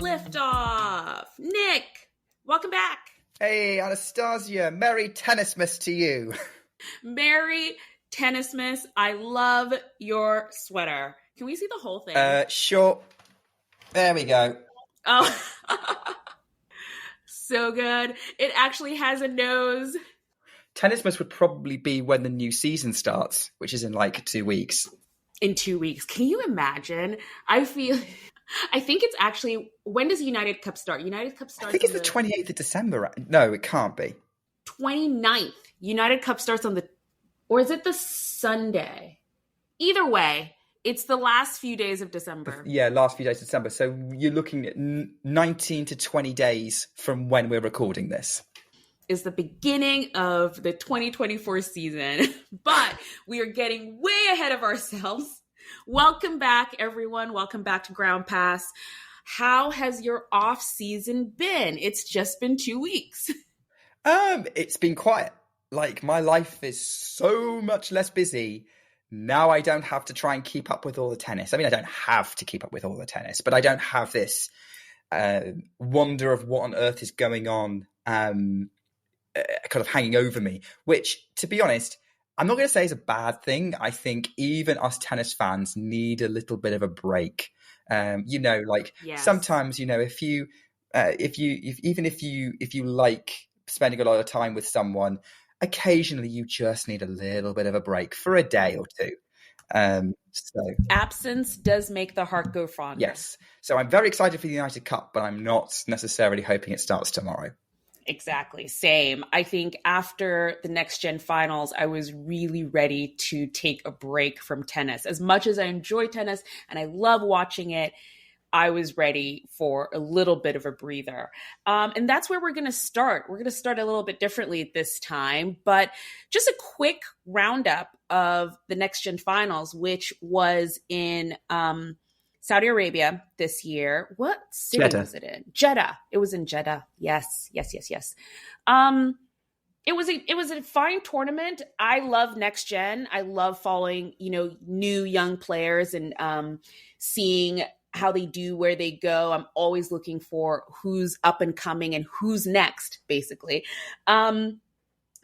Liftoff. Nick, welcome back. Hey, Anastasia, Merry Tennismas to you. Merry Tennismas. I love your sweater. Can we see the whole thing? Sure. There we go. Oh, so good. It actually has a nose. Tennismas would probably be when the new season starts, which is in like 2 weeks. In 2 weeks. Can you imagine? I think it's actually, when does United Cup start? United Cup starts I think it's the 28th of December. Right? No, it can't be. 29th. United Cup starts on or is it the Sunday? Either way, it's the last few days of December. Yeah, last few days of December. So you're looking at 19 to 20 days from when we're recording this. Is the beginning of the 2024 season, but we are getting way ahead of ourselves. Welcome back, everyone. Welcome back to Ground Pass. How has your off season been? It's just been 2 weeks. It's been quiet. Like, my life is so much less busy. Now I don't have to try and keep up with all the tennis. I mean, I don't have to keep up with all the tennis, but I don't have this wonder of what on earth is going on kind of hanging over me, which, to be honest, I'm not going to say is a bad thing. I think even us tennis fans need a little bit of a break. Yes. Sometimes, if you like spending a lot of time with someone, occasionally you just need a little bit of a break for a day or two. So absence does make the heart go fond. Yes. So I'm very excited for the United Cup, but I'm not necessarily hoping it starts tomorrow. Exactly. Same. I think after the Next Gen finals, I was really ready to take a break from tennis. As much as I enjoy tennis and I love watching it, I was ready for a little bit of a breather. And that's where we're going to start. We're going to start a little bit differently this time, but just a quick roundup of the Next Gen finals, which was in Saudi Arabia this year. What city Jeddah. Was it in? Jeddah. It was in Jeddah. Yes. It was a fine tournament. I love Next Gen. I love following, new young players and seeing how they do, where they go. I'm always looking for who's up and coming and who's next, basically.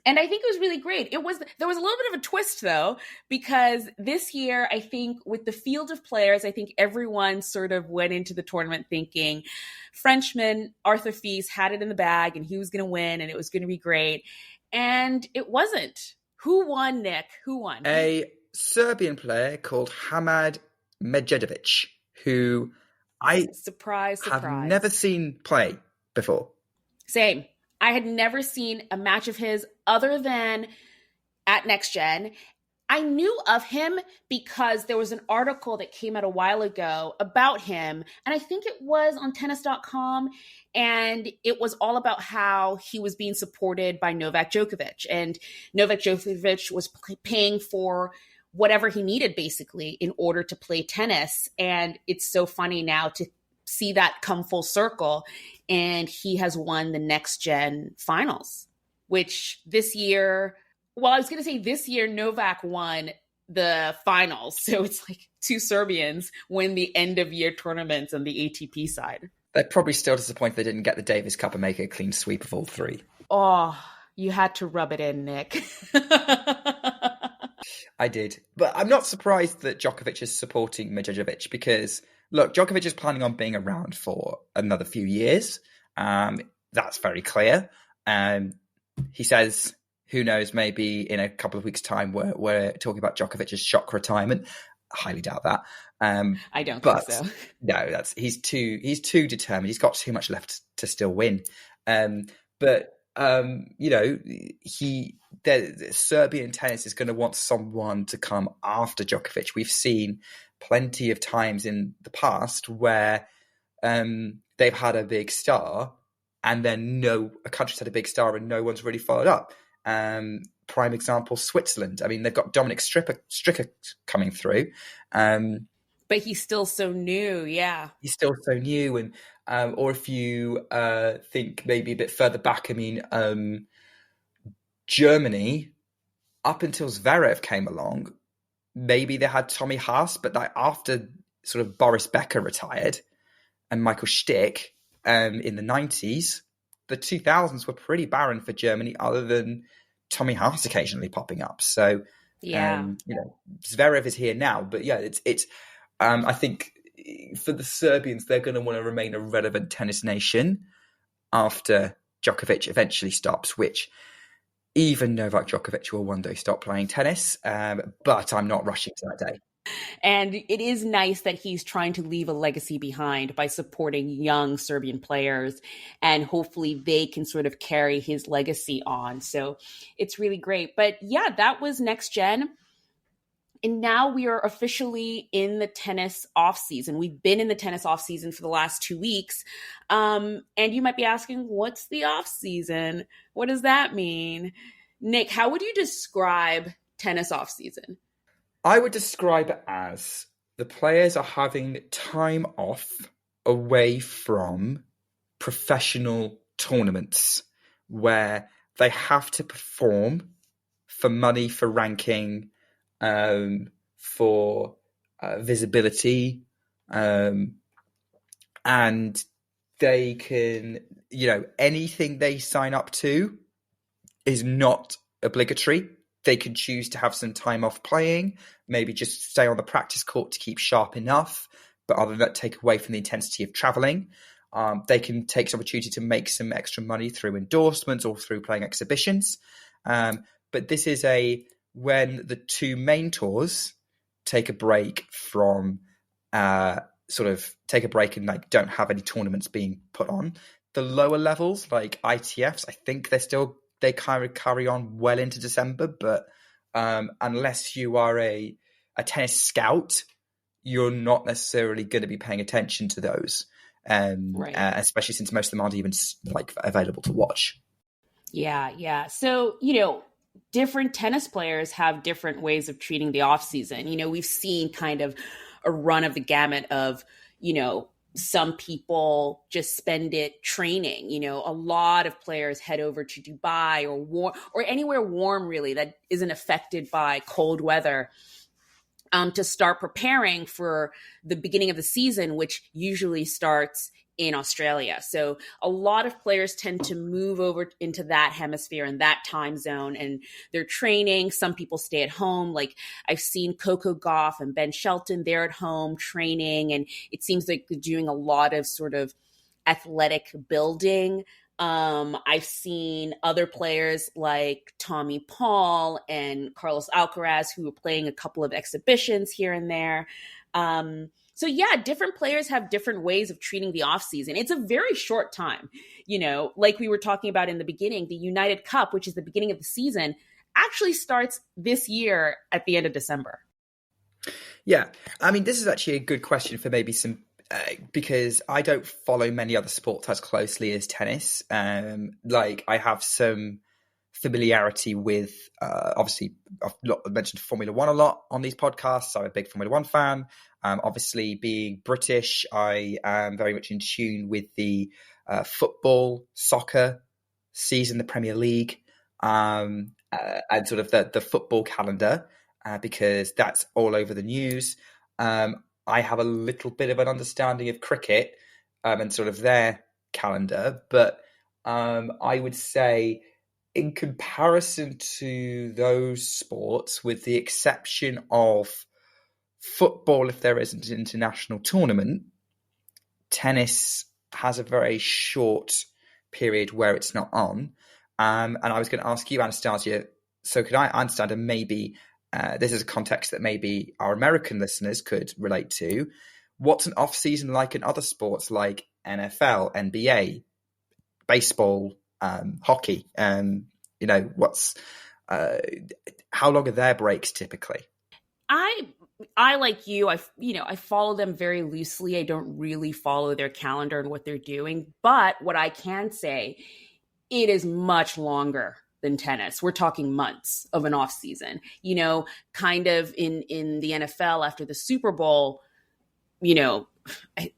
And I think it was really great. There was a little bit of a twist, though, because this year, I think with the field of players, I think everyone sort of went into the tournament thinking Frenchman Arthur Fils had it in the bag and he was going to win and it was going to be great. And it wasn't. Who won, Nick? Who won? A Serbian player called Hamad Medjedovic, who I have never seen play before. Same. I had never seen a match of his other than at Next Gen. I knew of him because there was an article that came out a while ago about him, and I think it was on tennis.com, and it was all about how he was being supported by Novak Djokovic, and Novak Djokovic was paying for whatever he needed, basically, in order to play tennis. And it's so funny now to see that come full circle. And he has won the Next Gen finals, which this year, Novak won the finals. So it's like two Serbians win the end of year tournaments on the ATP side. They're probably still disappointed they didn't get the Davis Cup and make a clean sweep of all three. Oh, you had to rub it in, Nick. I did. But I'm not surprised that Djokovic is supporting Medjedovic because, look, Djokovic is planning on being around for another few years. That's very clear. He says, who knows, maybe in a couple of weeks' time we're talking about Djokovic's shock retirement. I highly doubt that. I don't think so. No, he's too determined. He's got too much left to still win. Serbian tennis is going to want someone to come after Djokovic. We've seen plenty of times in the past where they've had a big star and then a country's had a big star and no one's really followed up. Prime example, Switzerland. I mean, they've got Dominic Stricker coming through. But he's still so new, yeah. He's still so new. And or if you think maybe a bit further back, I mean, Germany, up until Zverev came along, maybe they had Tommy Haas, but after sort of Boris Becker retired, and Michael Stick in the 90s, the 2000s were pretty barren for Germany, other than Tommy Haas occasionally popping up. So, Yeah. Zverev is here now, but yeah, it's. I think for the Serbians, they're going to want to remain a relevant tennis nation after Djokovic eventually stops, which even Novak Djokovic will one day stop playing tennis. But I'm not rushing to that day. And it is nice that he's trying to leave a legacy behind by supporting young Serbian players, and hopefully they can sort of carry his legacy on. So it's really great. But yeah, that was Next Gen. And now we are officially in the tennis off season. We've been in the tennis off season for the last 2 weeks. And you might be asking, what's the off season? What does that mean? Nick, how would you describe tennis off season? I would describe it as the players are having time off away from professional tournaments where they have to perform for money, for ranking, for visibility, and they can, anything they sign up to is not obligatory. They can choose to have some time off playing, maybe just stay on the practice court to keep sharp enough, but other than that, take away from the intensity of traveling. They can take this opportunity to make some extra money through endorsements or through playing exhibitions. But this is when the two main tours take a break from take a break and don't have any tournaments being put on. The lower levels, like ITFs, I think they kind of carry on well into December, but unless you are a tennis scout, you're not necessarily going to be paying attention to those, Right. Especially since most of them aren't even available to watch. Yeah. So, different tennis players have different ways of treating the off season. We've seen kind of a run of the gamut of, some people just spend it training. A lot of players head over to Dubai or anywhere warm, really, that isn't affected by cold weather, to start preparing for the beginning of the season, which usually starts in Australia. So a lot of players tend to move over into that hemisphere and that time zone, and they're training. Some people stay at home. Like I've seen Coco Gauff and Ben Shelton, they're at home training, and it seems like they're doing a lot of sort of athletic building. I've seen other players like Tommy Paul and Carlos Alcaraz who are playing a couple of exhibitions here and there. So yeah, different players have different ways of treating the off season. It's a very short time, like we were talking about in the beginning, the United Cup, which is the beginning of the season, actually starts this year at the end of December. Yeah. I mean, this is actually a good question for maybe some, because I don't follow many other sports as closely as tennis. I have some familiarity with, obviously, I've mentioned Formula One a lot on these podcasts. I'm a big Formula One fan. Obviously, being British, I am very much in tune with the football, soccer season, the Premier League, and sort of the football calendar, because that's all over the news. I have a little bit of an understanding of cricket and sort of their calendar, but I would say, in comparison to those sports, with the exception of football, if there isn't an international tournament, tennis has a very short period where it's not on. And I was going to ask you, Anastasia, so could I understand, and maybe this is a context that maybe our American listeners could relate to, what's an off-season like in other sports like NFL, NBA, baseball, hockey? What's how long are their breaks typically? I like you, I follow them very loosely. I don't really follow their calendar and what they're doing. But what I can say, it is much longer than tennis. We're talking months of an off season. Kind of in the NFL after the Super Bowl. I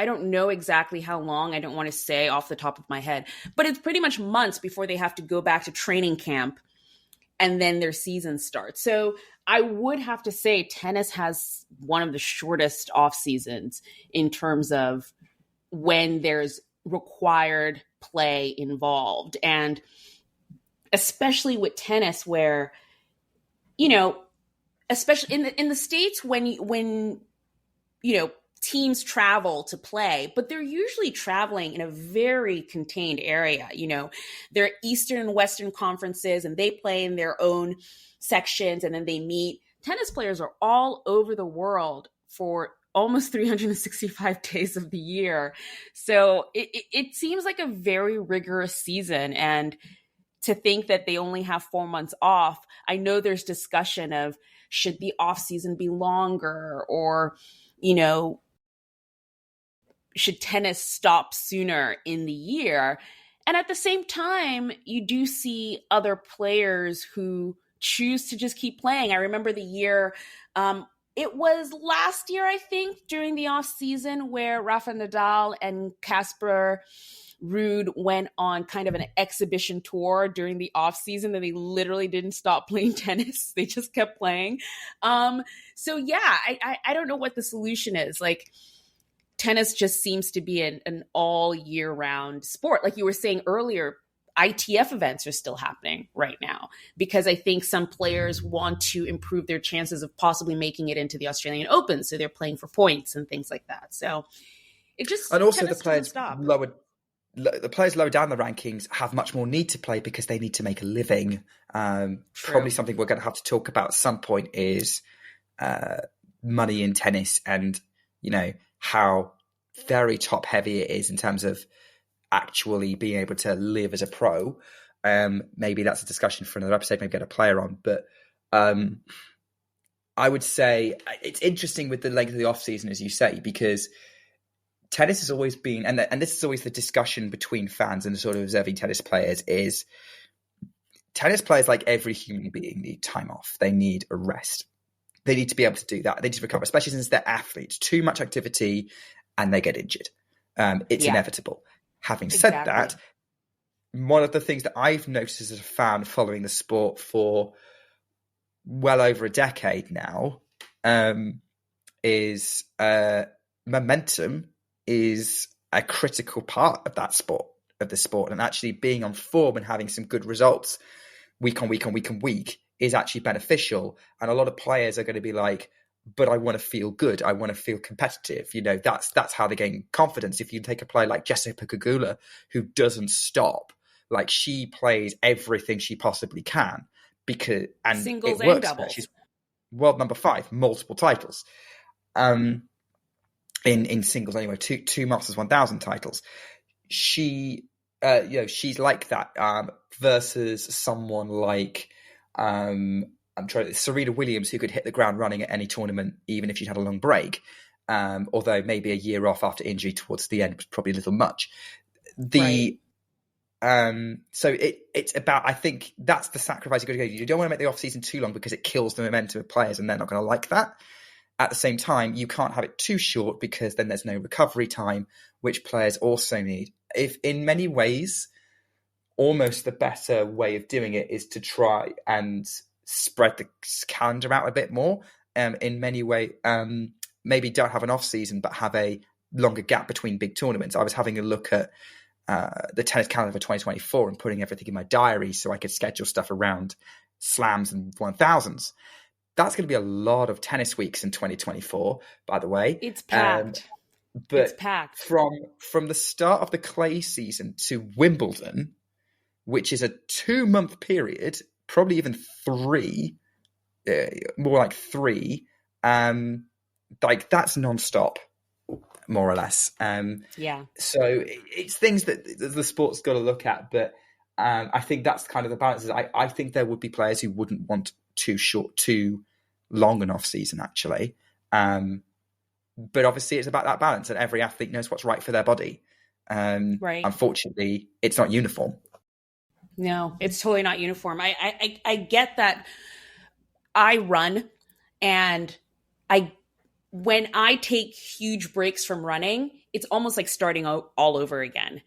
don't know exactly how long. I don't want to say off the top of my head, but it's pretty much months before they have to go back to training camp, and then their season starts. So I would have to say tennis has one of the shortest off seasons in terms of when there's required play involved. And especially with tennis where, you know, especially in the States when you know, teams travel to play, but they're usually traveling in a very contained area. You know, they're Eastern and Western conferences and they play in their own sections and then they meet. Tennis players are all over the world for almost 365 days of the year. So it seems like a very rigorous season. And to think that they only have 4 months off, I know there's discussion of should the off season be longer, or, you know, should tennis stop sooner in the year? And at the same time, you do see other players who choose to just keep playing. I remember the year, it was last year, I think, during the off season where Rafa Nadal and Casper Ruud went on kind of an exhibition tour during the off season, and they literally didn't stop playing tennis. They just kept playing. So yeah, I don't know what the solution is. Like, tennis just seems to be an all year round sport. Like you were saying earlier, ITF events are still happening right now because I think some players want to improve their chances of possibly making it into the Australian Open. So they're playing for points and things like that. So it just, And also the players lower down the rankings have much more need to play because they need to make a living. Probably something we're going to have to talk about at some point is money in tennis, and, you know, how very top heavy it is in terms of actually being able to live as a pro. Maybe that's a discussion for another episode, maybe get a player on. But I would say it's interesting with the length of the off season, as you say, because tennis has always been, and this is always the discussion between fans and the sort of observing tennis players, is tennis players, like every human being, need time off. They need a rest. They need to be able to do that. They need to recover, especially since they're athletes. Too much activity and they get injured. It's inevitable. Having said that, one of the things that I've noticed as a fan following the sport for well over a decade now is momentum is a critical part of that sport, of the sport, and actually being on form and having some good results week on week on week on week is actually beneficial. And a lot of players are going to be like, but I want to feel good. I want to feel competitive. You know, that's how they gain confidence. If you take a player like Jessica Pegula, who doesn't stop, like she plays everything she possibly can because, and singles it works. And doubles. She's world number 5, multiple titles. In singles anyway, two Masters 1000 titles. She, you know, she's like that versus someone like Serena Williams, who could hit the ground running at any tournament, even if she'd had a long break. Although maybe a year off after injury towards the end was probably a little much. So it's about, I think that's the sacrifice you've got to go. You don't want to make the off season too long because it kills the momentum of players and they're not going to like that. At the same time, you can't have it too short because then there's no recovery time, which players also need. If in many ways, almost the better way of doing it is to try and spread the calendar out a bit more. In many ways, maybe don't have an off season, but have a longer gap between big tournaments. I was having a look at the tennis calendar for 2024 and putting everything in my diary so I could schedule stuff around slams and 1000s. That's going to be a lot of tennis weeks in 2024, by the way. It's packed. But it's packed. From the start of the clay season to Wimbledon, which is a 2-month period, probably even 3, more like 3, like that's nonstop, more or less. So it's things that the sport's got to look at, but I think that's kind of the balance. I think there would be players who wouldn't want too long an off season, actually. But obviously it's about that balance, and every athlete knows what's right for their body. Right. Unfortunately, it's not uniform. No, it's totally not uniform. I get that. I run, and when I take huge breaks from running, it's almost like starting all over again.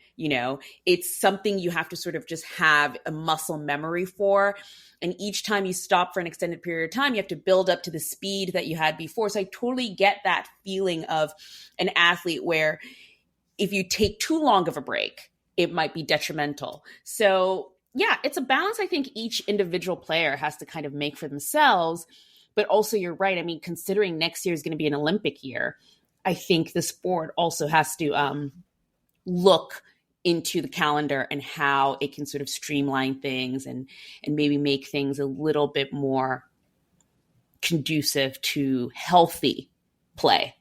It's something you have to sort of just have a muscle memory for. And each time you stop for an extended period of time, you have to build up to the speed that you had before. So I totally get that feeling of an athlete where if you take too long of a break, it might be detrimental. So yeah, it's a balance I think each individual player has to kind of make for themselves. But also, you're right. I mean, considering next year is going to be an Olympic year, I think the sport also has to look into the calendar and how it can sort of streamline things and maybe make things a little bit more conducive to healthy play.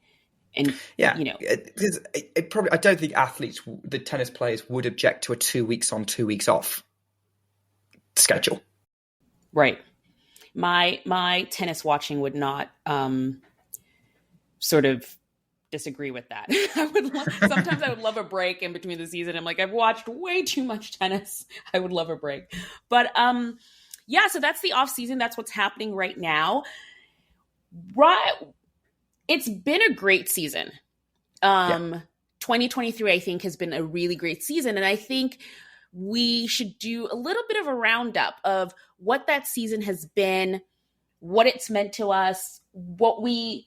And yeah, it probably, I don't think athletes, the tennis players, would object to a 2 weeks on, 2 weeks off schedule. Right. My tennis watching would not sort of disagree with that. Sometimes I would love a break in between the season. I'm like, I've watched way too much tennis. I would love a break. But yeah, so that's the off season. That's what's happening right now. Right. It's been a great season. 2023, I think, has been a really great season. And I think we should do a little bit of a roundup of what that season has been, what it's meant to us, what we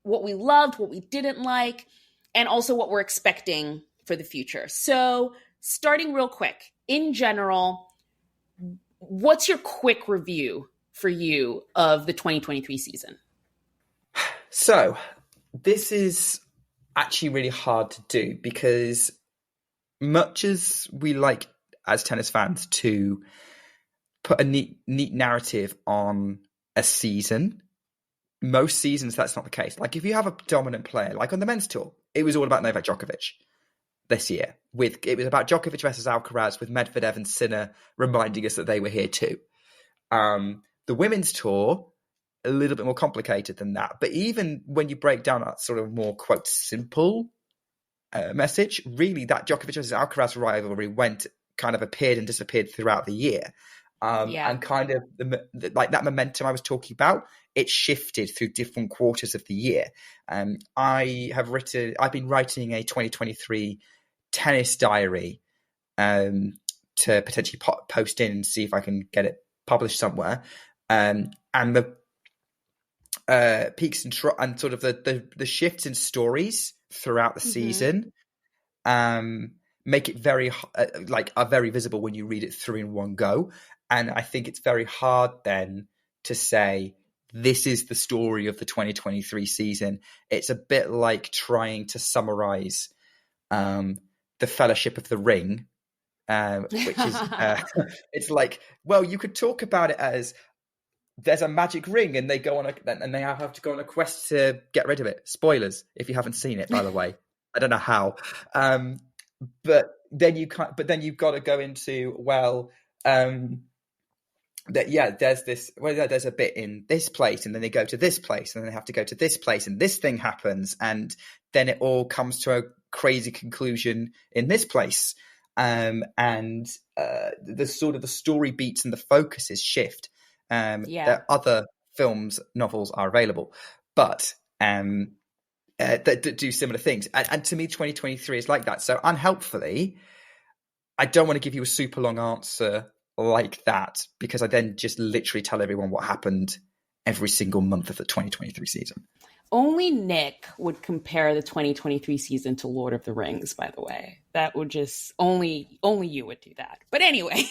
loved, what we didn't like, and also what we're expecting for the future. So starting real quick, in general, what's your quick review for you of the 2023 season? So this is actually really hard to do because much as we like as tennis fans to put a neat narrative on a season, most seasons that's not the case. Like if you have a dominant player, like on the men's tour, it was all about Novak Djokovic this year. It was about Djokovic versus Alcaraz, with Medvedev and Sinner reminding us that they were here too. The women's tour, a little bit more complicated than that. But even when you break down that sort of more, quote, simple message, really that Djokovic versus Alcaraz rivalry appeared and disappeared throughout the year. And kind of like that momentum I was talking about, it shifted through different quarters of the year. I've been writing a 2023 tennis diary to potentially post in and see if I can get it published somewhere. And the peaks and sort of the shifts in stories throughout the season make it very are very visible when you read it through in one go. And I think it's very hard then to say this is the story of the 2023 season. It's a bit like trying to summarize the Fellowship of the Ring, which is it's like, well, you could talk about it as there's a magic ring and they have to go on a quest to get rid of it. Spoilers if you haven't seen it, by the way. I don't know how. But then you've got to go into, there's a bit in this place and then they go to this place and then they have to go to this place and this thing happens and then it all comes to a crazy conclusion in this place. The sort of the story beats and the focuses shift. There are other films, novels are available, but that do similar things. And to me, 2023 is like that. So unhelpfully, I don't want to give you a super long answer like that because I then just literally tell everyone what happened every single month of the 2023 season. Only Nick would compare the 2023 season to Lord of the Rings, by the way. That would just only you would do that. But anyway,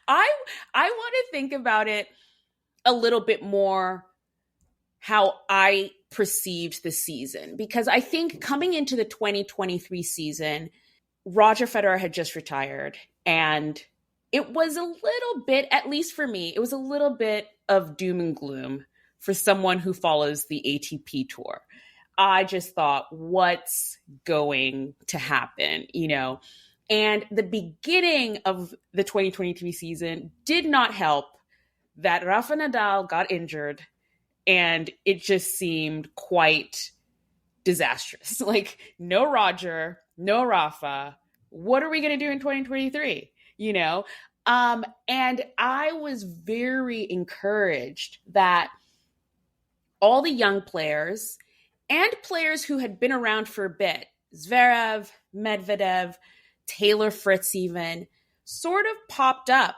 I want to think about it a little bit more how I perceived the season, because I think coming into the 2023 season, Roger Federer had just retired and it was a little bit, at least for me, it was a little bit of doom and gloom for someone who follows the ATP tour. I just thought, what's going to happen, And the beginning of the 2023 season did not help that Rafa Nadal got injured and it just seemed quite disastrous. Like, no Roger, no Rafa. What are we going to do in 2023? And I was very encouraged that all the young players and players who had been around for a bit, Zverev, Medvedev, Taylor Fritz even sort of popped up,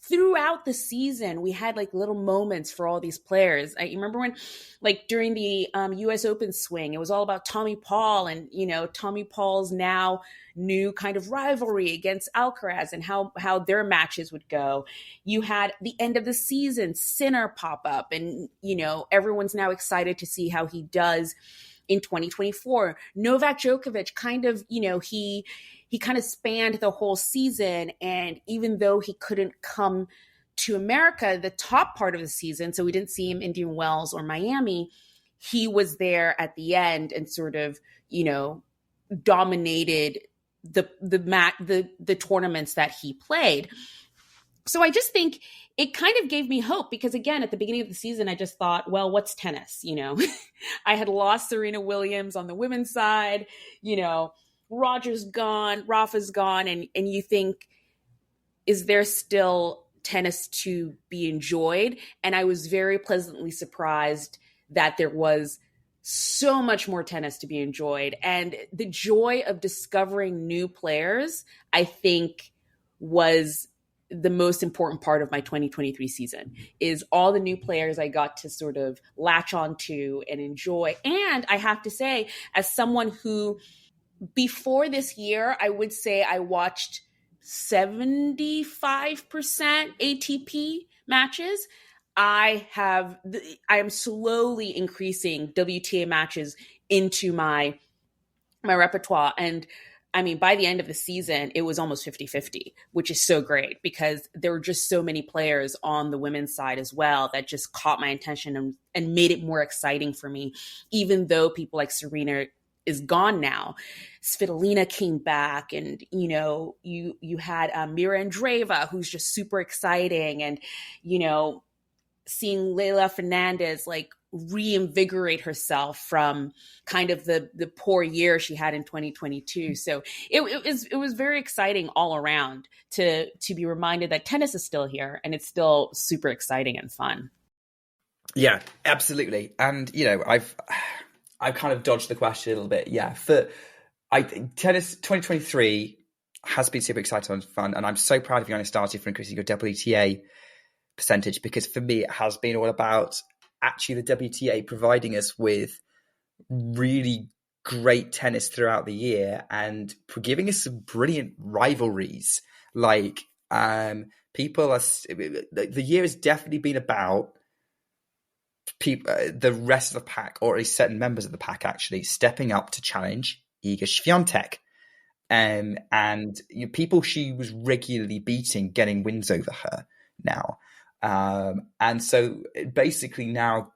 throughout the season. We had like little moments for all these players. I remember when, like during the US Open swing, it was all about Tommy Paul and, Tommy Paul's now new kind of rivalry against Alcaraz and how their matches would go. You had the end of the season, Sinner pop up, and, everyone's now excited to see how he does in 2024. Novak Djokovic kind of, he kind of spanned the whole season. And even though he couldn't come to America, the top part of the season, so we didn't see him Indian Wells or Miami, he was there at the end and sort of, dominated the tournaments that he played. So I just think it kind of gave me hope because, again, at the beginning of the season, I just thought, well, what's tennis? I had lost Serena Williams on the women's side, Roger's gone, Rafa's gone. And you think, is there still tennis to be enjoyed? And I was very pleasantly surprised that there was so much more tennis to be enjoyed. And the joy of discovering new players, I think, was the most important part of my 2023 season, is all the new players I got to sort of latch onto and enjoy. And I have to say, as someone who, before this year, I would say I watched 75% ATP matches. I am slowly increasing WTA matches into my repertoire. And I mean, by the end of the season, it was almost 50-50, which is so great because there were just so many players on the women's side as well that just caught my attention and made it more exciting for me, even though people like Serena is gone now. Svitolina came back, and, you had Mira Andreeva, who's just super exciting. And, seeing Leila Fernandez like reinvigorate herself from kind of the poor year she had in 2022. So it was very exciting all around to be reminded that tennis is still here and it's still super exciting and fun. Yeah, absolutely. And I've kind of dodged the question a little bit. Yeah, tennis 2023 has been super exciting and fun, and I'm so proud of you, Anastasia, for increasing your WTA percentage, because for me it has been all about actually the WTA providing us with really great tennis throughout the year and giving us some brilliant rivalries. Like the year has definitely been about people, the rest of the pack, or at least certain members of the pack, actually stepping up to challenge Iga Swiatek. And people she was regularly beating, getting wins over her now. And so basically now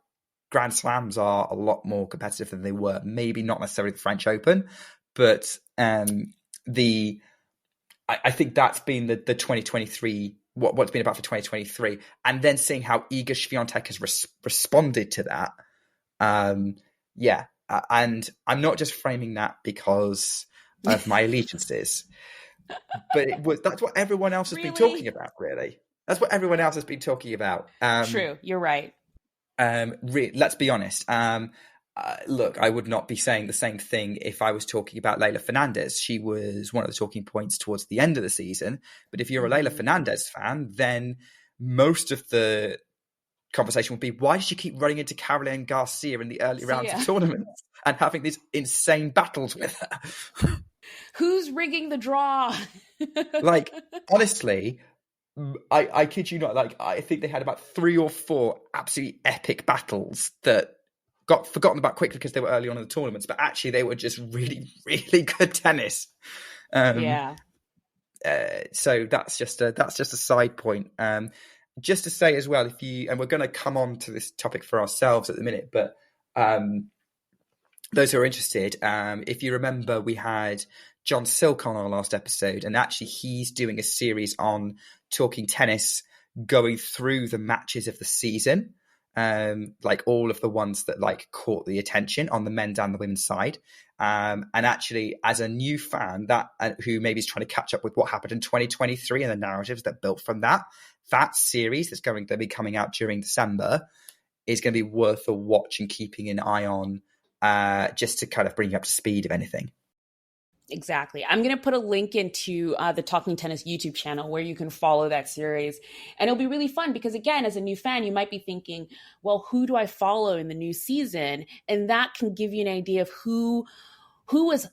Grand Slams are a lot more competitive than they were. Maybe not necessarily the French Open, but I think that's been the 2023, what's been about for 2023. And then seeing how Iga Swiatek has responded to that. And I'm not just framing that because of my allegiances, but that's what everyone else has been talking about, really. That's what everyone else has been talking about. True, you're right. Let's be honest. Look, I would not be saying the same thing if I was talking about Leila Fernandez. She was one of the talking points towards the end of the season. But if you're a Leila Fernandez fan, then most of the conversation would be, why did you keep running into Caroline Garcia in the early rounds of tournaments and having these insane battles with her? Who's rigging the draw? Like, honestly, I kid you not, like, I think they had about 3 or 4 absolutely epic battles that got forgotten about quickly because they were early on in the tournaments, but actually they were just really, really good tennis. So that's just a side point. Just to say as well, and we're going to come on to this topic for ourselves at the minute, but those who are interested, if you remember, we had John Silk on our last episode, and actually he's doing a series on talking tennis, going through the matches of the season, like all of the ones that like caught the attention on the men's and the women's side. And actually, as a new fan who maybe is trying to catch up with what happened in 2023 and the narratives that built from that series that's going to be coming out during December is going to be worth a watch and keeping an eye on just to kind of bring you up to speed, if anything. Exactly. I'm going to put a link into the Talking Tennis YouTube channel where you can follow that series. And it'll be really fun because, again, as a new fan, you might be thinking, well, who do I follow in the new season? And that can give you an idea of who is,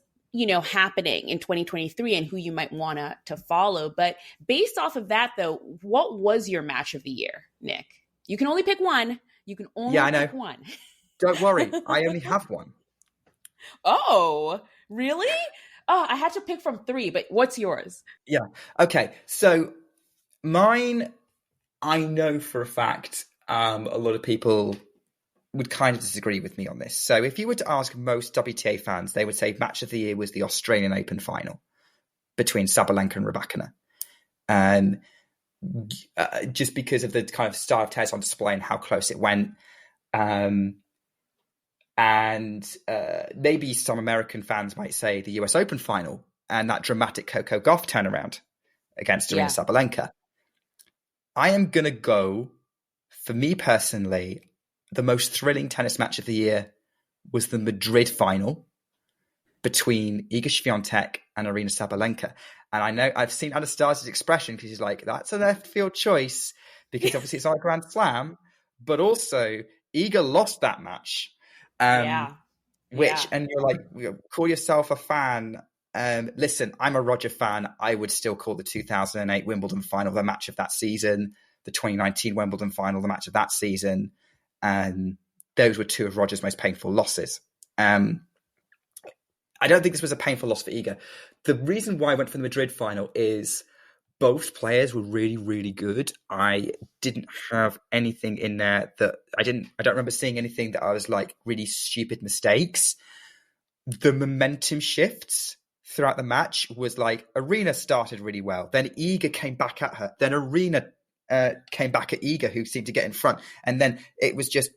happening in 2023 and who you might want to follow. But based off of that, though, what was your match of the year, Nick? You can only pick one. You can only pick one. Don't worry. I only have one. Oh, really? Oh, I had to pick from 3, but what's yours? Yeah. Okay. So mine, I know for a fact, a lot of people would kind of disagree with me on this. So if you were to ask most WTA fans, they would say match of the year was the Australian Open final between Sabalenka and Rybakina. Just because of the kind of style of tennis on display and how close it went. And maybe some American fans might say the US Open final and that dramatic Coco Gauff turnaround against Aryna Sabalenka. I am going to go, for me personally, the most thrilling tennis match of the year was the Madrid final between Iga Swiatek and Aryna Sabalenka. And I know I've seen Anastasia's expression because she's like, that's a left field choice because obviously it's not a Grand Slam, but also Iga lost that match. And you're like, call yourself a fan. Listen, I'm a Roger fan. I would still call the 2008 Wimbledon final the match of that season, the 2019 Wimbledon final the match of that season. And those were 2 of Roger's most painful losses. I don't think this was a painful loss for Iga. The reason why I went for the Madrid final is both players were really, really good. I didn't have anything in there that I don't remember seeing anything that I was like really stupid mistakes. The momentum shifts throughout the match was like Aryna started really well. Then Iga came back at her. Then Aryna came back at Iga, who seemed to get in front. And then it was just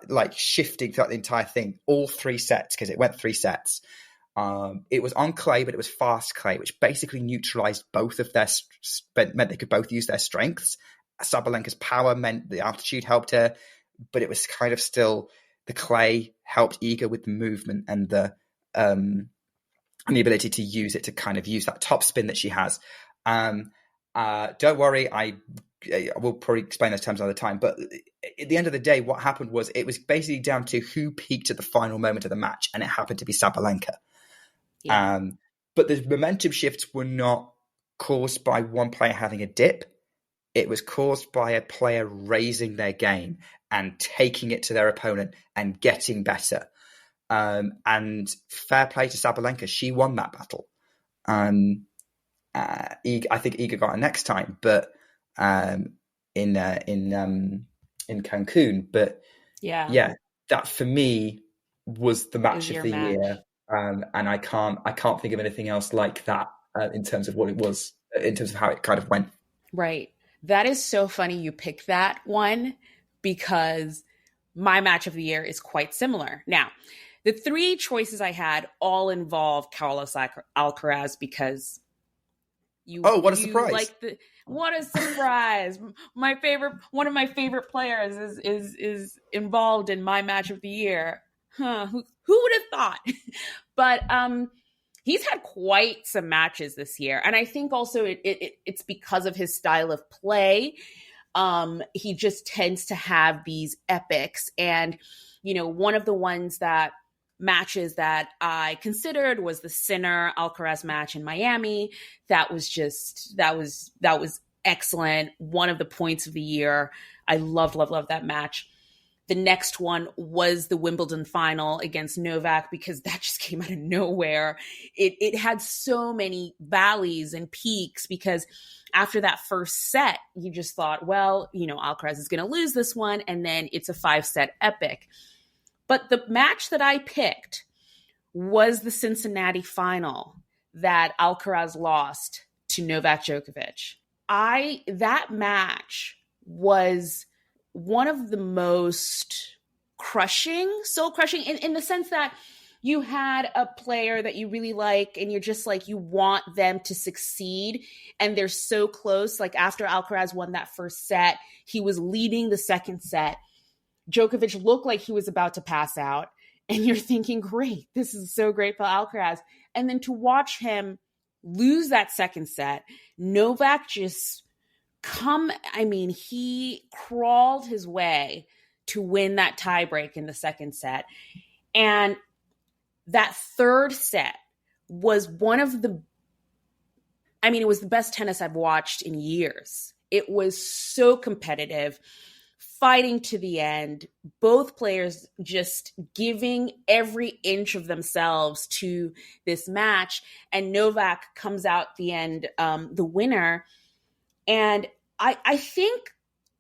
like shifting throughout the entire thing, all 3 sets, because it went 3 sets. It was on clay, but it was fast clay, which basically neutralized both of their meant they could both use their strengths. Sabalenka's power meant the altitude helped her, but it was kind of still the clay helped Iga with the movement and the ability to use it to kind of use that top spin that she has. Don't worry, I will probably explain those terms another time. But at the end of the day, what happened was it was basically down to who peaked at the final moment of the match, and it happened to be Sabalenka. Yeah. But the momentum shifts were not caused by one player having a dip. It was caused by a player raising their game and taking it to their opponent and getting better. And fair play to Sabalenka. She won that battle. I think Iga got it next time, but in Cancun. But yeah, that for me was the match of the year. And I can't think of anything else like that in terms of what it was, in terms of how it kind of went. Right. That is so funny you picked that one because my match of the year is quite similar. Now, the 3 choices I had all involve Carlos Alcaraz because what a surprise. What a surprise. One of my favorite players is involved in my match of the year. Huh, who would have thought? But he's had quite some matches this year. And I think also it's because of his style of play. He just tends to have these epics. And, one of the matches that I considered was the Sinner Alcaraz match in Miami. That was excellent. One of the points of the year. I loved that match. The next one was the Wimbledon final against Novak because that just came out of nowhere. It had so many valleys and peaks because after that first set, you just thought, well, Alcaraz is going to lose this one. And then it's a 5-set epic. But the match that I picked was the Cincinnati final that Alcaraz lost to Novak Djokovic. That match was one of the most soul crushing in the sense that you had a player that you really like and you're just like, you want them to succeed and they're so close. Like after Alcaraz won that first set, he was leading the second set. Djokovic looked like he was about to pass out. And you're thinking, great, this is so great for Alcaraz. And then to watch him lose that second set, Novak just he crawled his way to win that tiebreak in the second set. And that third set was it was the best tennis I've watched in years. It was so competitive, fighting to the end, both players just giving every inch of themselves to this match. And Novak comes out the end, the winner. And I think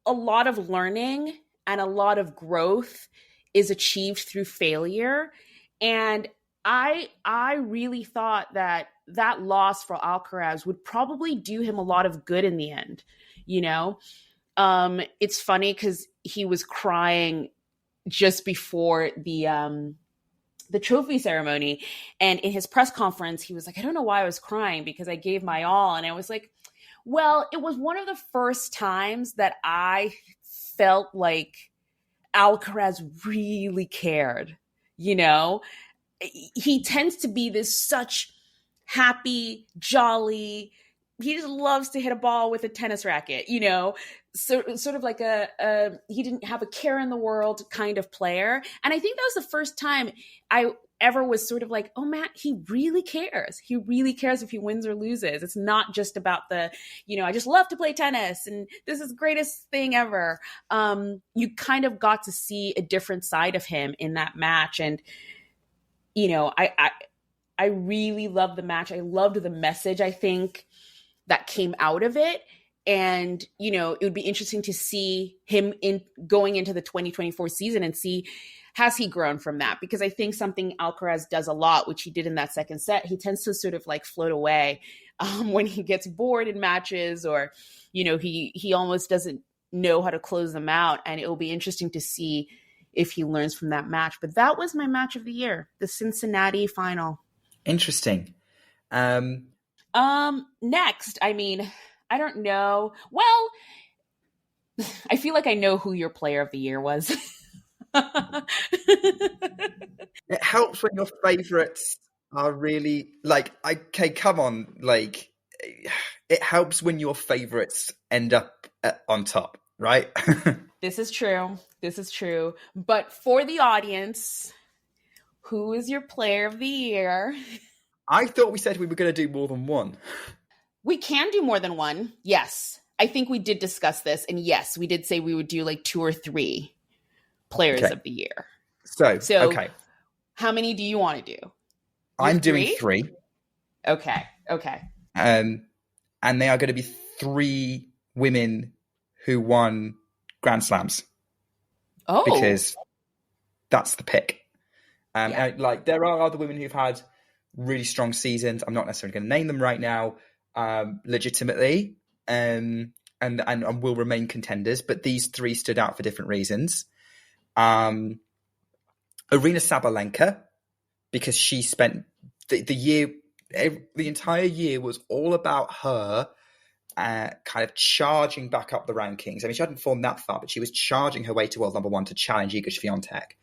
a lot of learning and a lot of growth is achieved through failure. And I really thought that loss for Alcaraz would probably do him a lot of good in the end. It's funny because he was crying just before the trophy ceremony, and in his press conference, he was like, "I don't know why I was crying because I gave my all," and I was like, "Well, it was one of the first times that I felt like Alcaraz really cared." He tends to be this such happy, jolly. He just loves to hit a ball with a tennis racket, so sort of like he didn't have a care in the world kind of player. And I think that was the first time I ever was sort of like, oh, Matt, he really cares. He really cares if he wins or loses. It's not just about I just love to play tennis and this is the greatest thing ever. You kind of got to see a different side of him in that match. And, I really loved the match. I loved the message, I think, that came out of it. And, it would be interesting to see him going into the 2024 season and see, has he grown from that? Because I think something Alcaraz does a lot, which he did in that second set, he tends to sort of like float away when he gets bored in matches, or, he almost doesn't know how to close them out. And it will be interesting to see if he learns from that match. But that was my match of the year, the Cincinnati final. Interesting. Next, I don't know. Well, I feel like I know who your player of the year was. It helps when your favorites are really okay, come on, it helps when your favorites end up on top, right? This is true. But for the audience, who is your player of the year? I thought we said we were going to do more than one. We can do more than one. Yes. I think we did discuss this. And yes, we did say we would do like 2 or 3 players of the year. So okay. How many do you want to do? I'm doing 3. Okay. And they are going to be 3 women who won Grand Slams. Oh. Because that's the pick. There are other women who've had really strong seasons. I'm not necessarily going to name them right now, legitimately, and will remain contenders. But these 3 stood out for different reasons. Arina Sabalenka, because she spent the entire year was all about her kind of charging back up the rankings. She hadn't fallen that far, but she was charging her way to world number 1 to challenge Iga Swiatek.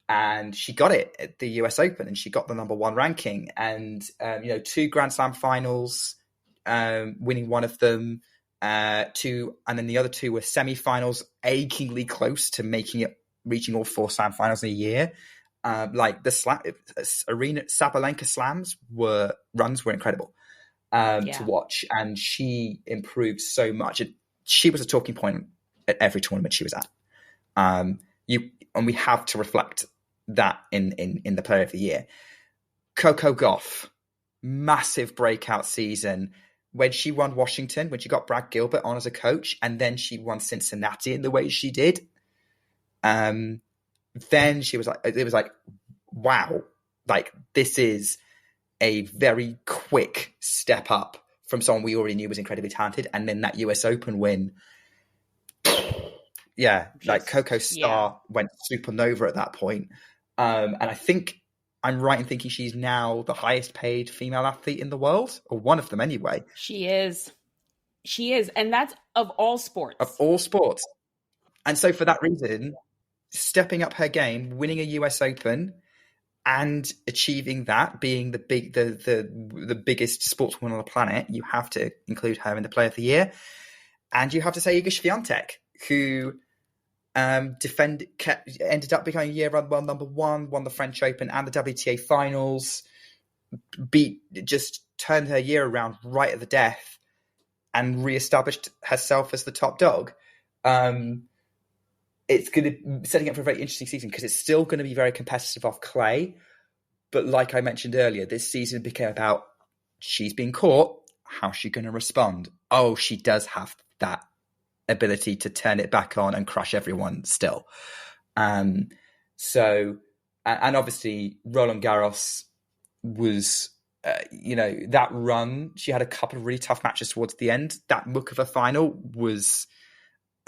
And she got it at the US Open, and she got the number 1 ranking. And 2 Grand Slam finals, winning one of them, 2, and then the other 2 were semi-finals, achingly close to reaching all 4 Slam finals in a year. Arina Sabalenka slams runs were incredible to watch, and she improved so much. She was a talking point at every tournament she was at. And we have to reflect that in the player of the year. Coco Gauff, massive breakout season when she won Washington, when she got Brad Gilbert on as a coach, and then she won Cincinnati in the way she did. Then it was like, wow, this is a very quick step up from someone we already knew was incredibly talented. And then that US Open win, Coco's star went supernova at that point. And I think I'm right in thinking she's now the highest paid female athlete in the world, or one of them anyway. She is. And that's of all sports. And so for that reason, stepping up her game, winning a US Open, and achieving that, being the biggest sportswoman on the planet, you have to include her in the Player of the Year. And you have to say Iga Swiatek, who ended up becoming year-round world number one, won the French Open and the WTA finals, just turned her year around right at the death, and re-established herself as the top dog. It's going to be setting up for a very interesting season because it's still going to be very competitive off clay. But like I mentioned earlier, this season became about she's been caught. How's she going to respond? Oh, she does have that ability to turn it back on and crush everyone still. And obviously Roland Garros was, that run. She had a couple of really tough matches towards the end. That Mukova final was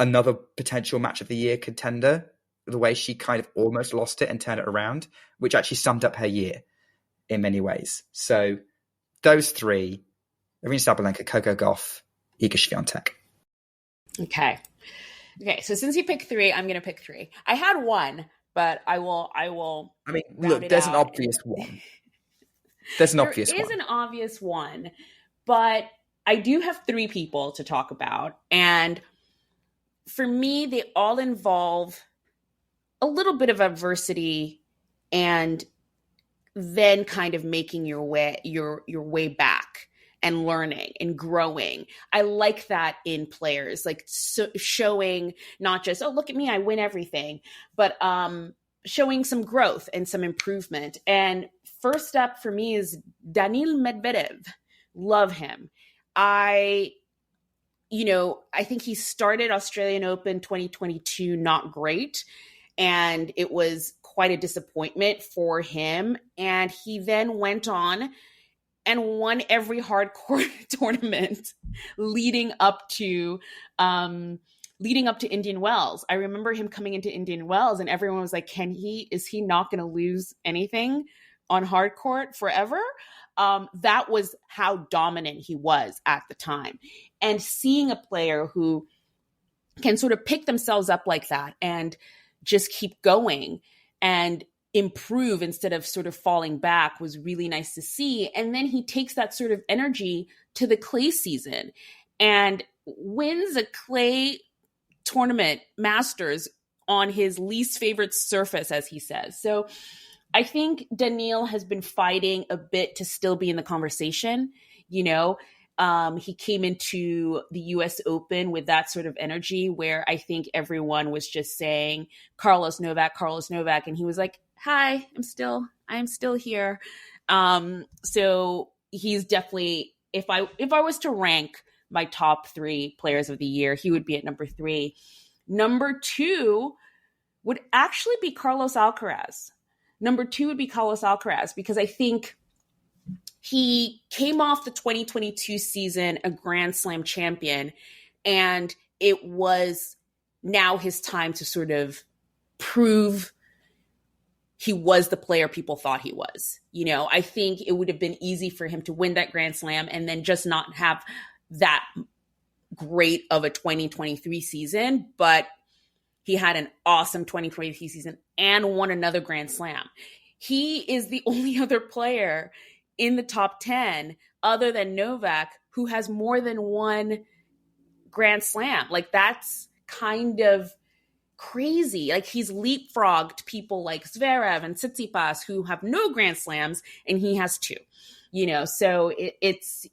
another potential match of the year contender, the way she kind of almost lost it and turned it around, which actually summed up her year in many ways. So those three, Aryna Sabalenka, Coco Gauff, Iga Swiatek. Okay. So since you picked three, I'm going to pick three. I had one, but I will. I mean, look, there's an obvious one. There's an obvious one. There is an obvious one, but I do have three people to talk about. And for me, they all involve a little bit of adversity and then kind of making your way back and learning and growing. I like that in players, like showing not just, oh, look at me, I win everything, but showing some growth and some improvement. And first up for me is Daniil Medvedev. Love him. I think he started Australian Open 2022 not great, and it was quite a disappointment for him. And he then went on and won every hardcourt tournament leading up to Indian Wells. I remember him coming into Indian Wells and everyone was like, is he not going to lose anything on hardcourt forever? That was how dominant he was at the time. And seeing a player who can sort of pick themselves up like that and just keep going and improve instead of sort of falling back was really nice to see. And then he takes that sort of energy to the clay season and wins a clay tournament, Masters, on his least favorite surface, as he says. So I think Daniil has been fighting a bit to still be in the conversation. He came into the US Open with that sort of energy where I think everyone was just saying Carlos Novak. And he was like, hi, I'm still here. So he's definitely, if I was to rank my top three players of the year, he would be at number 3. Number 2 would actually be Carlos Alcaraz. Because I think he came off the 2022 season a Grand Slam champion, and it was now his time to sort of prove he was the player people thought he was. I think it would have been easy for him to win that Grand Slam and then just not have that great of a 2023 season, but he had an awesome 2023 season and won another Grand Slam. He is the only other player in the top 10 other than Novak who has more than one Grand Slam. Like, that's kind of crazy. Like, he's leapfrogged people like Zverev and Tsitsipas who have no Grand Slams, and he has 2. So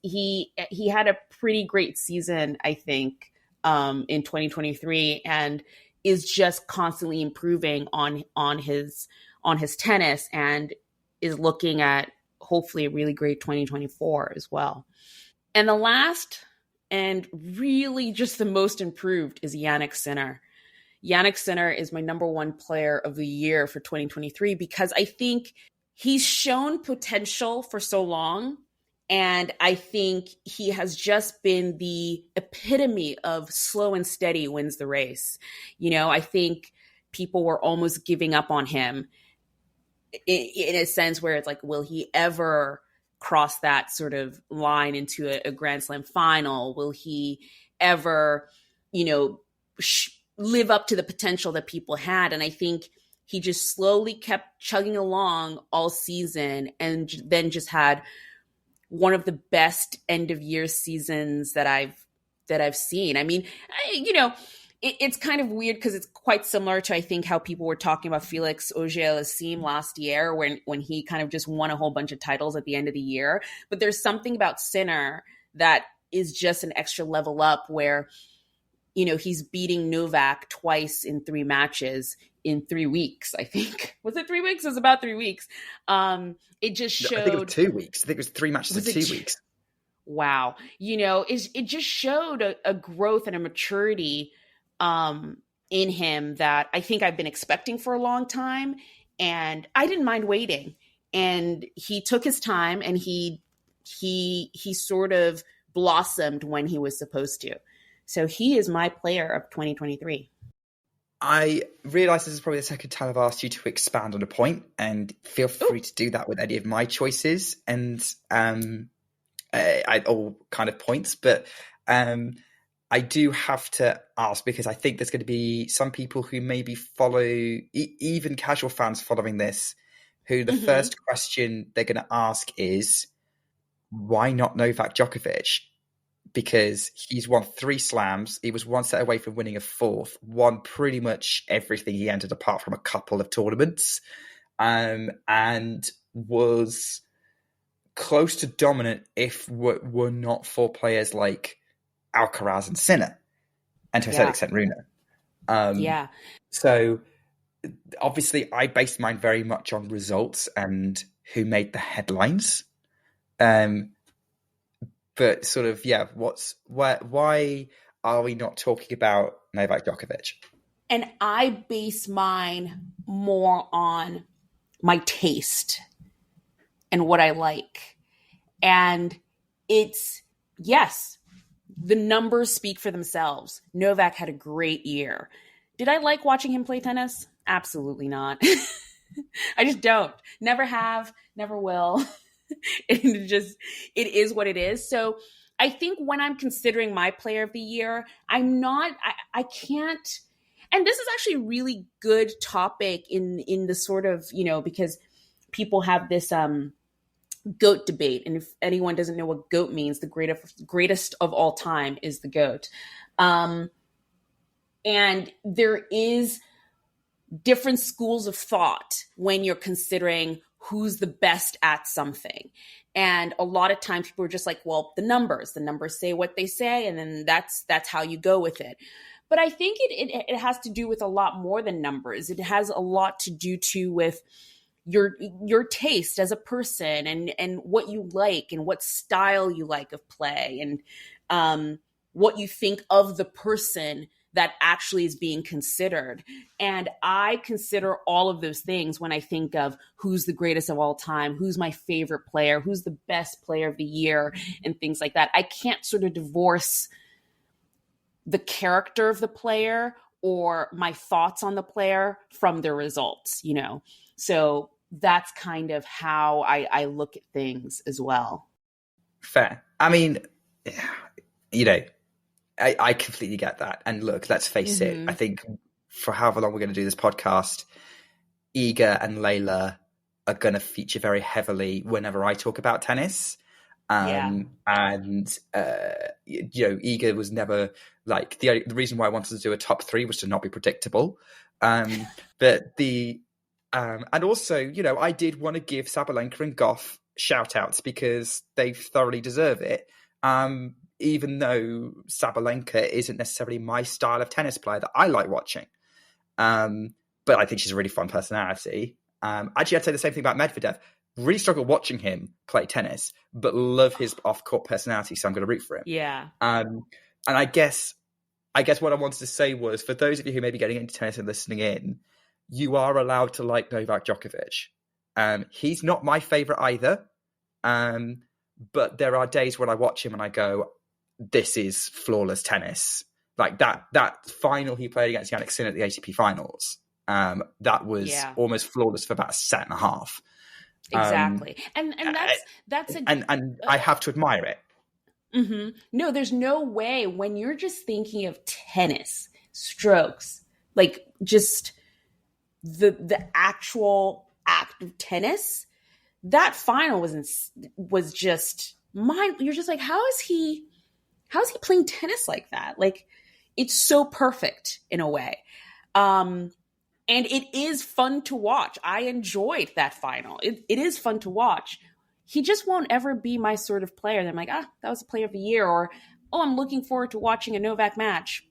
he had a pretty great season, I think, in 2023, and is just constantly improving on his tennis, and is looking at hopefully a really great 2024 as well. And the last and really just the most improved is Jannik Sinner. Jannik Sinner is my number 1 player of the year for 2023 because I think he's shown potential for so long. And I think he has just been the epitome of slow and steady wins the race. I think people were almost giving up on him in a sense where it's like, will he ever cross that sort of line into a Grand Slam final? Will he ever, live up to the potential that people had. And I think he just slowly kept chugging along all season, and then just had one of the best end of year seasons that I've seen. I mean, it's kind of weird because it's quite similar to, I think, how people were talking about Felix Auger-Aliassime last year when he kind of just won a whole bunch of titles at the end of the year. But there's something about Sinner that is just an extra level up, where, he's beating Novak twice in 3 matches in 3 weeks, I think. Was it 3 weeks? It was about 3 weeks. It just showed... I think it was 2 weeks. I think it was 3 matches in 2 weeks. Wow. It just showed a growth and a maturity in him that I think I've been expecting for a long time. And I didn't mind waiting. And he took his time, and he sort of blossomed when he was supposed to. So he is my player of 2023. I realize this is probably the second time I've asked you to expand on a point, and feel free to do that with any of my choices and all kind of points. But I do have to ask, because I think there's going to be some people who maybe follow, even casual fans following this, who the first question they're going to ask is, why not Novak Djokovic? Because he's won 3 slams. He was 1 set away from winning a 4th, won pretty much everything he entered apart from a couple of tournaments, and was close to dominant if were not for players like Alcaraz and Sinner, and to a certain extent Rune. So obviously I based mine very much on results and who made the headlines. But sort of, why are we not talking about Novak Djokovic? And I base mine more on my taste and what I like. And it's, yes, the numbers speak for themselves. Novak had a great year. Did I like watching him play tennis? Absolutely not. I just don't. Never have, never will. It is what it is. So I think when I'm considering my player of the year, I can't, and this is actually a really good topic in the sort of, because people have this GOAT debate. And if anyone doesn't know what GOAT means, the greatest of all time is the GOAT. And there is different schools of thought when you're considering who's the best at something. And a lot of times people are just like, well, the numbers say what they say, and then that's how you go with it. But I think it has to do with a lot more than numbers. It has a lot to do too with your taste as a person, and what you like, and what style you like of play, and what you think of the person that actually is being considered. And I consider all of those things when I think of who's the greatest of all time, who's my favorite player, who's the best player of the year, and things like that. I can't sort of divorce the character of the player or my thoughts on the player from their results, So that's kind of how I look at things as well. Fair. I mean, I completely get that. And look, let's face it. I think for however long we're going to do this podcast, Iga and Layla are going to feature very heavily whenever I talk about tennis. And Iga was never like the reason why I wanted to do a top 3 was to not be predictable. But and also, I did want to give Sabalenka and Goff shout outs because they thoroughly deserve it. Even though Sabalenka isn't necessarily my style of tennis player that I like watching. But I think she's a really fun personality. Actually, I'd say the same thing about Medvedev. Really struggle watching him play tennis, but love his off-court personality, so I'm going to root for him. Yeah. And I guess what I wanted to say was, for those of you who may be getting into tennis and listening in, you are allowed to like Novak Djokovic. He's not my favorite either. But there are days when I watch him and I go, this is flawless tennis. Like that final he played against Jannik Sinner at the ATP finals, that was almost flawless for about a set and a half. Exactly. And that's and I have to admire it. No, there's no way when you're just thinking of tennis, strokes, like just the actual act of tennis. That final was just mind. You're just like, how is he playing tennis like that? Like, it's so perfect in a way. And it is fun to watch. I enjoyed that final. It is fun to watch. He just won't ever be my sort of player. And I'm like, that was a player of the year, or, oh, I'm looking forward to watching a Novak match.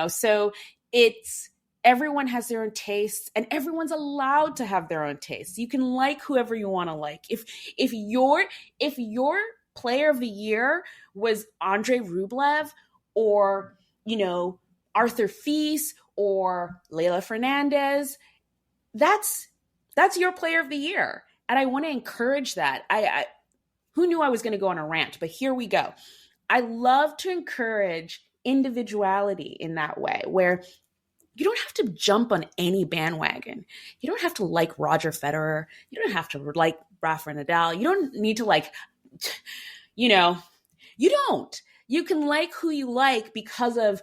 So it's, everyone has their own tastes, and everyone's allowed to have their own tastes. You can like whoever you want to like. If your player of the year was Andrei Rublev, or, Arthur Fils, or Leila Fernandez, that's your player of the year. And I want to encourage that. I who knew I was going to go on a rant, but here we go. I love to encourage individuality in that way, where you don't have to jump on any bandwagon. You don't have to like Roger Federer. You don't have to like Rafa Nadal. You don't need to you don't. You can like who you like because of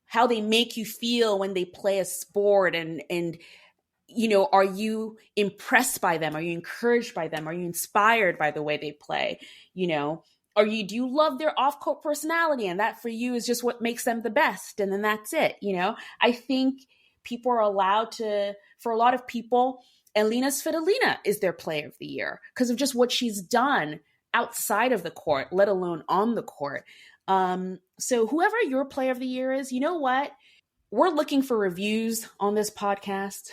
how they make you feel when they play a sport, and are you impressed by them? Are you encouraged by them? Are you inspired by the way they play? Do you love their off-court personality, and that for you is just what makes them the best, and then that's it? I think people are allowed to, for a lot of people, Elina Svitolina is their player of the year because of just what she's done outside of the court, let alone on the court. So whoever your player of the year is, you know what? We're looking for reviews on this podcast.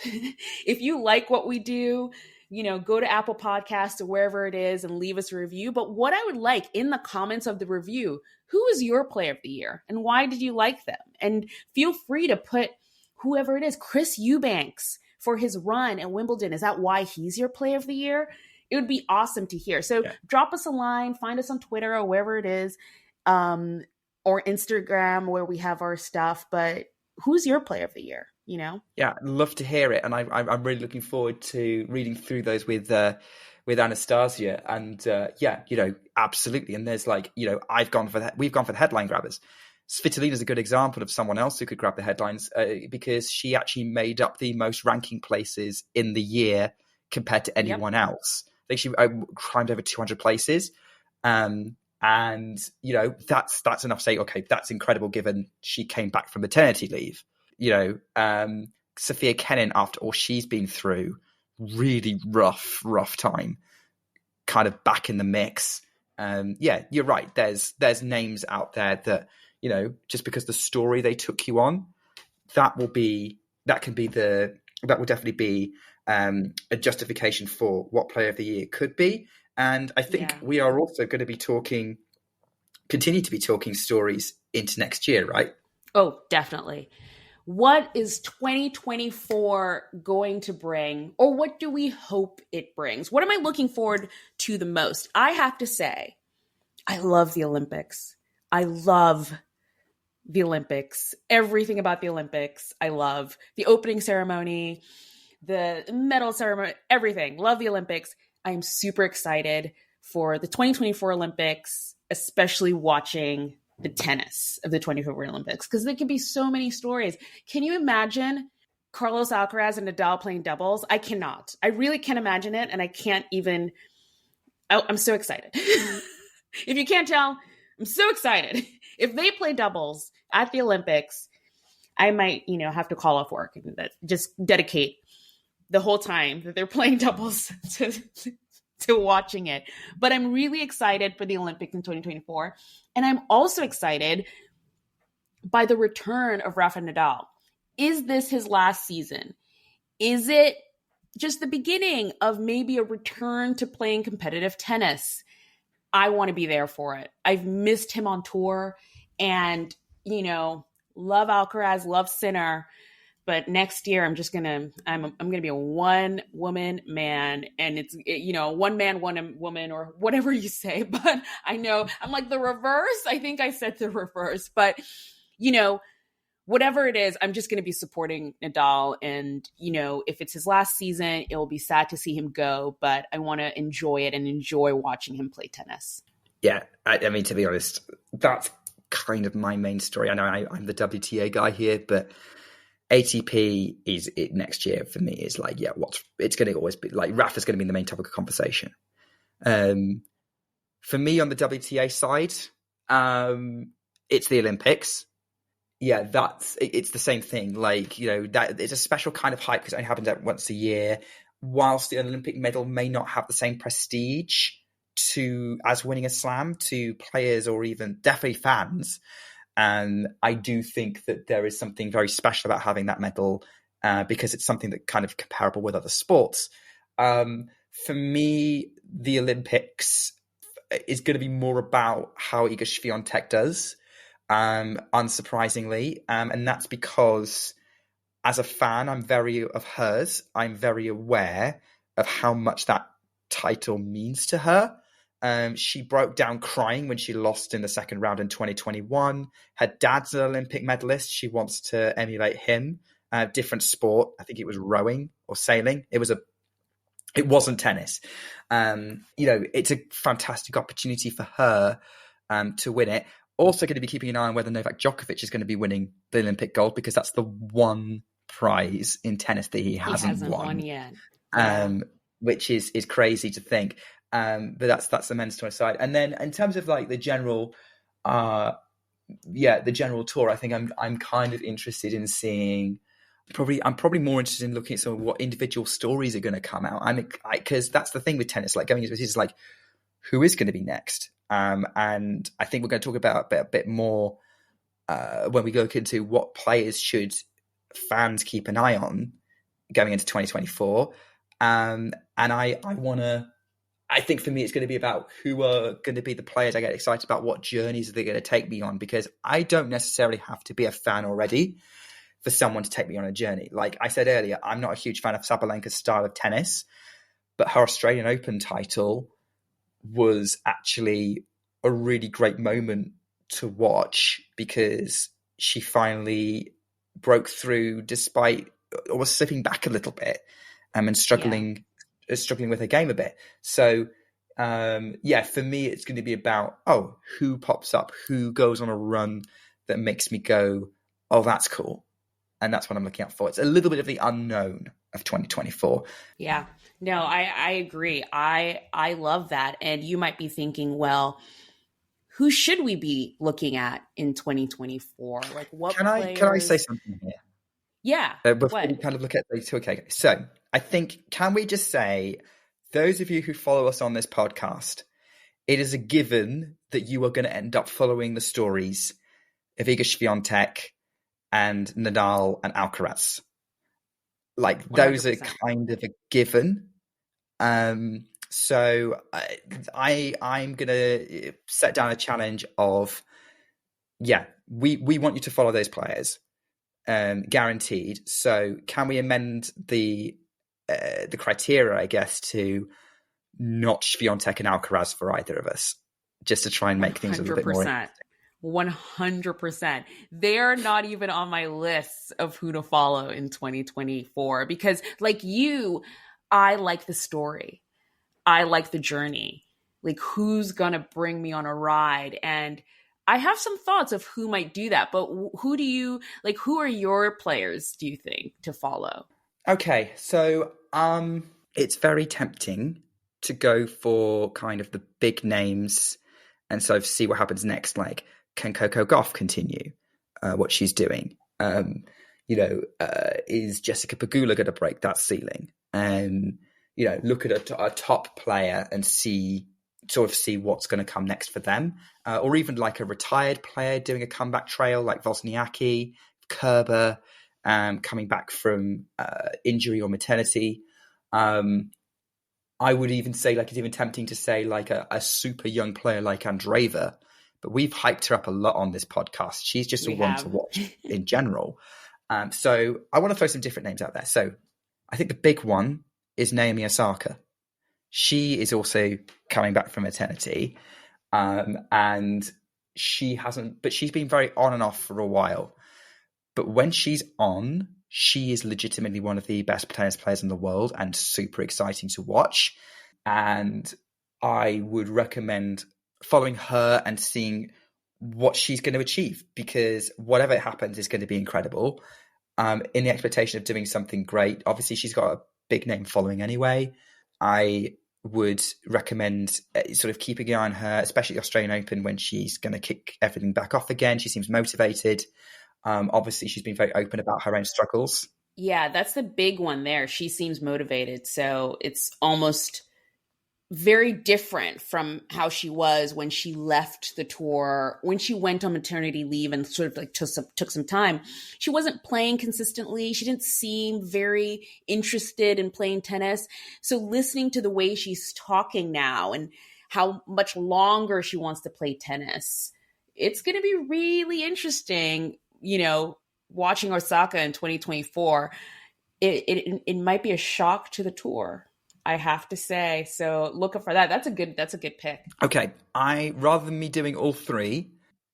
If you like what we do, go to Apple Podcasts or wherever it is and leave us a review. But what I would like in the comments of the review, who is your player of the year and why did you like them? And feel free to put whoever it is, Chris Eubanks, for his run at Wimbledon. Is that why he's your player of the year? It would be awesome to hear. So drop us a line, find us on Twitter or wherever it is, or Instagram where we have our stuff. But who's your player of the year? Yeah, I'd love to hear it, and I'm really looking forward to reading through those with Anastasia. And absolutely. And there's we've gone for the headline grabbers. Svitolina is a good example of someone else who could grab the headlines because she actually made up the most ranking places in the year compared to anyone else. I think she climbed over 200 places. And that's enough to say, okay, that's incredible given she came back from maternity leave. Sophia Kenin, after all she's been through, really rough time, kind of back in the mix. You're right. There's names out there that, just because the story they took you on, that will definitely be a justification for what player of the year could be. And I think we are also going to continue to be talking stories into next year, right? Oh, definitely. What is 2024 going to bring, or what do we hope it brings? What am I looking forward to the most? I have to say, I love the Olympics. I love the Olympics. Everything about the Olympics. I love the opening ceremony, the medal ceremony, everything. Love the Olympics. I'm super excited for the 2024 Olympics, especially watching the tennis of the 2024 Olympics, because there can be so many stories. Can you imagine Carlos Alcaraz and Nadal playing doubles? I cannot. I really can't imagine it, and I can't even. I'm so excited. If you can't tell, I'm so excited. If they play doubles at the Olympics, I might, have to call off work and just dedicate the whole time that they're playing doubles to watching it. But I'm really excited for the Olympics in 2024. And I'm also excited by the return of Rafa Nadal. Is this his last season? Is it just the beginning of maybe a return to playing competitive tennis? I want to be there for it. I've missed him on tour, and, love Alcaraz, love Sinner. But next year, I'm gonna be a one woman man, and it's one man, one woman, or whatever you say. But I know I'm like the reverse. I think I said the reverse, but whatever it is, I'm just gonna be supporting Nadal. And if it's his last season, it will be sad to see him go. But I want to enjoy it and enjoy watching him play tennis. Yeah, I mean, to be honest, that's kind of my main story. I know I'm the WTA guy here, but ATP is it next year for me is like, yeah, it's going to always be like Rafa's going to be the main topic of conversation. For me on the WTA side, it's the Olympics. Yeah, it's the same thing. Like, that it's a special kind of hype because it only happens once a year. Whilst the Olympic medal may not have the same prestige as winning a slam to players or even definitely fans, and I do think that there is something very special about having that medal because it's something that kind of comparable with other sports. For me, the Olympics is going to be more about how Iga Swiatek does, unsurprisingly. And that's because as a fan, I'm very aware of how much that title means to her. She broke down crying when she lost in the second round in 2021. Her dad's an Olympic medalist. She wants to emulate him. Different sport. I think it was rowing or sailing. It wasn't tennis. It's a fantastic opportunity for her to win it. Also going to be keeping an eye on whether Novak Djokovic is going to be winning the Olympic gold because that's the one prize in tennis that he hasn't won yet. Which is crazy to think. But that's the men's tour side. And then in terms of like the general tour, I think I'm kind of interested in seeing. I'm probably more interested in looking at some of what individual stories are going to come out. Because that's the thing with tennis. Like going into it is like, who is going to be next? And I think we're going to talk about a bit more when we look into what players should fans keep an eye on going into 2024. And I think for me, it's going to be about who are going to be the players I get excited about, what journeys are they going to take me on, because I don't necessarily have to be a fan already for someone to take me on a journey. Like I said earlier, I'm not a huge fan of Sabalenka's style of tennis, but her Australian Open title was actually a really great moment to watch because she finally broke through despite almost slipping back a little bit and struggling with her game a bit. So for me, it's going to be about, who pops up, who goes on a run that makes me go, oh, that's cool. And that's what I'm looking out for. It's a little bit of the unknown of 2024. Yeah, no, I agree. I love that. And you might be thinking, well, who should we be looking at in 2024? Like what players? Can I say something here? Yeah. Before we kind of look at these two. Okay. So I think, can we just say, those of you who follow us on this podcast, it is a given that you are going to end up following the stories of Iga Swiatek and Nadal and Alcaraz. Like 100%. Those are kind of a given. So I'm going to set down a challenge of, we want you to follow those players, guaranteed. So can we amend the criteria, I guess, to not Swiatek and Alcaraz for either of us, just to try and make things a little bit more interesting. 100%. They're not even on my list of who to follow in 2024 because, like you, I like the story. I like the journey. Like, who's going to bring me on a ride? And I have some thoughts of who might do that. But who are your players, do you think, to follow? Okay, so it's very tempting to go for kind of the big names and sort of see what happens next. Like, can Coco Gauff continue what she's doing? Is Jessica Pegula going to break that ceiling? And, look at a top player and see what's going to come next for them. Or even like a retired player doing a comeback trail like Wozniacki, Kerber, coming back from injury or maternity. I would even say, like, it's even tempting to say like a super young player like Andreeva, but we've hyped her up a lot on this podcast. She's just one to watch in general. So I want to throw some different names out there. So I think the big one is Naomi Osaka. She is also coming back from maternity. And she's been very on and off for a while. But when she's on, she is legitimately one of the best tennis players in the world and super exciting to watch. And I would recommend following her and seeing what she's going to achieve, because whatever happens is going to be incredible. In the expectation of doing something great. Obviously, she's got a big name following anyway. I would recommend sort of keeping an eye on her, especially the Australian Open, when she's going to kick everything back off again. She seems motivated. Obviously, she's been very open about her own struggles. Yeah, that's the big one there. She seems motivated. So it's almost very different from how she was when she left the tour, when she went on maternity leave and sort of like took some time. She wasn't playing consistently. She didn't seem very interested in playing tennis. So listening to the way she's talking now and how much longer she wants to play tennis, it's going to be really interesting, watching Osaka in 2024. It might be a shock to the tour, I have to say. So look up for that. That's a good pick. Okay, rather than me doing all three,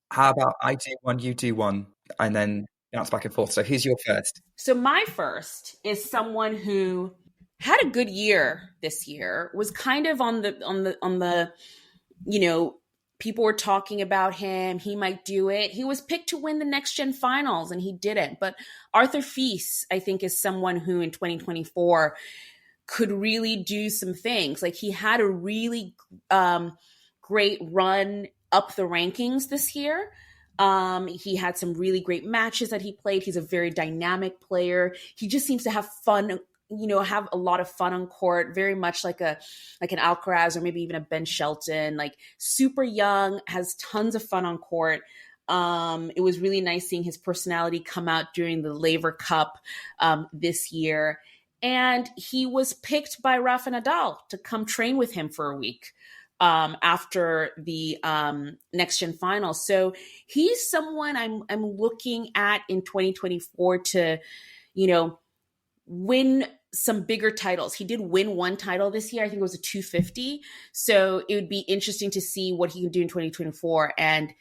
how about I do one, you do one, and then bounce back and forth. So who's your first? So my first is someone who had a good year this year, was kind of on the people were talking about him. He might do it. He was picked to win the Next Gen Finals and he didn't. But Arthur Fils, I think, is someone who in 2024 could really do some things. Like he had a really great run up the rankings this year. He had some really great matches that he played. He's a very dynamic player. He just seems to have fun, have a lot of fun on court, very much like an Alcaraz or maybe even a Ben Shelton, like super young, has tons of fun on court. It was really nice seeing his personality come out during the Laver Cup this year. And he was picked by Rafa Nadal to come train with him for a week after the Next Gen Finals. So he's someone I'm looking at in 2024 to, win some bigger titles. He did win one title this year. I think it was a 250. So it would be interesting to see what he can do in 2024 and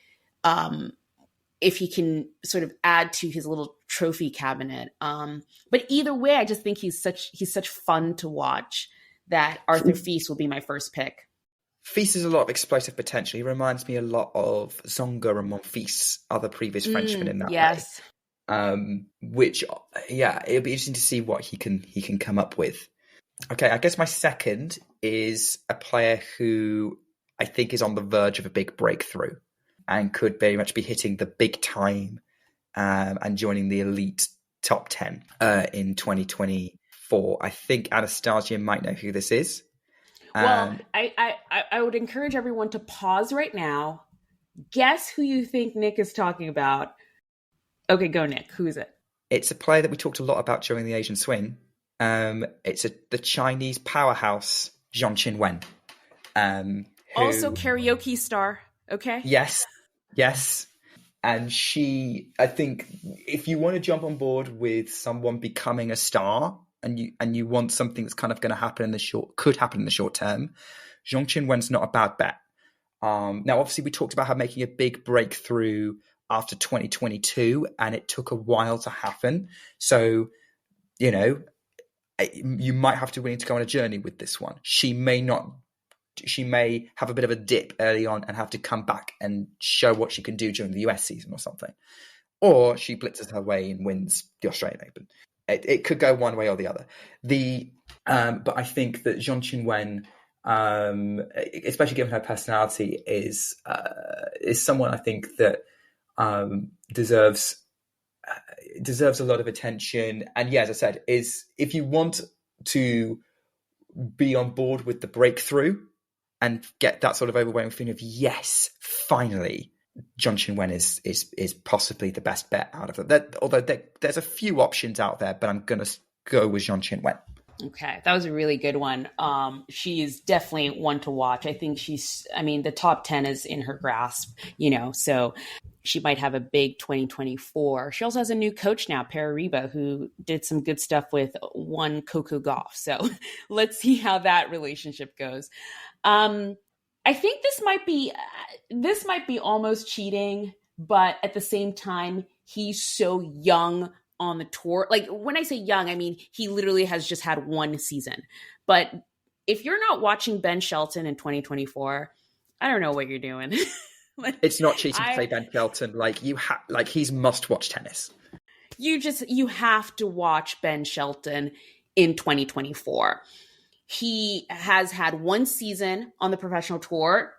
if he can sort of add to his little trophy cabinet. But either way, I just think he's such fun to watch that Arthur Fils will be my first pick. Fils has a lot of explosive potential. He reminds me a lot of Zonga and Monfils, other previous Frenchmen in that yes. way. Which, yeah, it'll be interesting to see what he can come up with. Okay, I guess my second is a player who I think is on the verge of a big breakthrough and could very much be hitting the big time and joining the elite top 10 in 2024. I think Anastasia might know who this is. Well, I would encourage everyone to pause right now. Guess who you think Nick is talking about. Okay, go Nick. Who is it? It's a player that we talked a lot about during the Asian Swing. It's the Chinese powerhouse, Zhong Qinwen. Also karaoke star, okay? Yes. And she, I think, if you want to jump on board with someone becoming a star and you want something that's kind of going to happen could happen in the short term, Zhong Qinwen's not a bad bet. Now, obviously, we talked about her making a big breakthrough after 2022, and it took a while to happen. So, you might have to be willing to go on a journey with this one. She may have a bit of a dip early on and have to come back and show what she can do during the US season or something. Or she blitzes her way and wins the Australian Open. It could go one way or the other. But I think that Zhong Qinwen, especially given her personality, is someone I think that deserves a lot of attention. And yeah, as I said, if you want to be on board with the breakthrough and get that sort of overwhelming feeling of yes, finally, Zhong Qinwen is possibly the best bet out of it. Although there's a few options out there, but I'm going to go with Zhong Qinwen. Okay, that was a really good one. She is definitely one to watch. I think the top 10 is in her grasp, so she might have a big 2024. She also has a new coach now, Parariba, who did some good stuff with One Coco Golf. So let's see how that relationship goes. I think this might be almost cheating, but at the same time, he's so young on the tour. Like when I say young, I mean, he literally has just had one season. But if you're not watching Ben Shelton in 2024, I don't know what you're doing. It's not cheating to I say Ben Shelton. He's must-watch tennis. you have to watch Ben Shelton in 2024. He has had one season on the professional tour,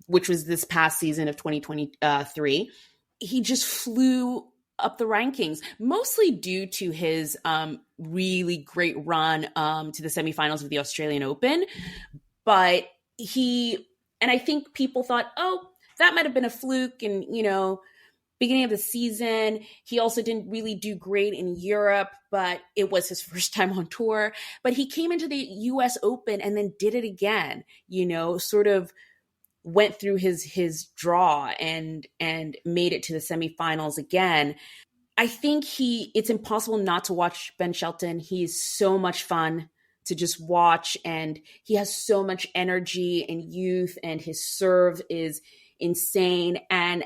which was this past season of 2023. He just flew up the rankings, mostly due to his really great run to the semifinals of the Australian Open. But and I think people thought, oh, that might have been a fluke. And, beginning of the season, he also didn't really do great in Europe, but it was his first time on tour. But he came into the US Open and then did it again, sort of went through his draw and made it to the semifinals again. I think it's impossible not to watch Ben Shelton. He's so much fun to just watch, and he has so much energy and youth, and his serve is insane, and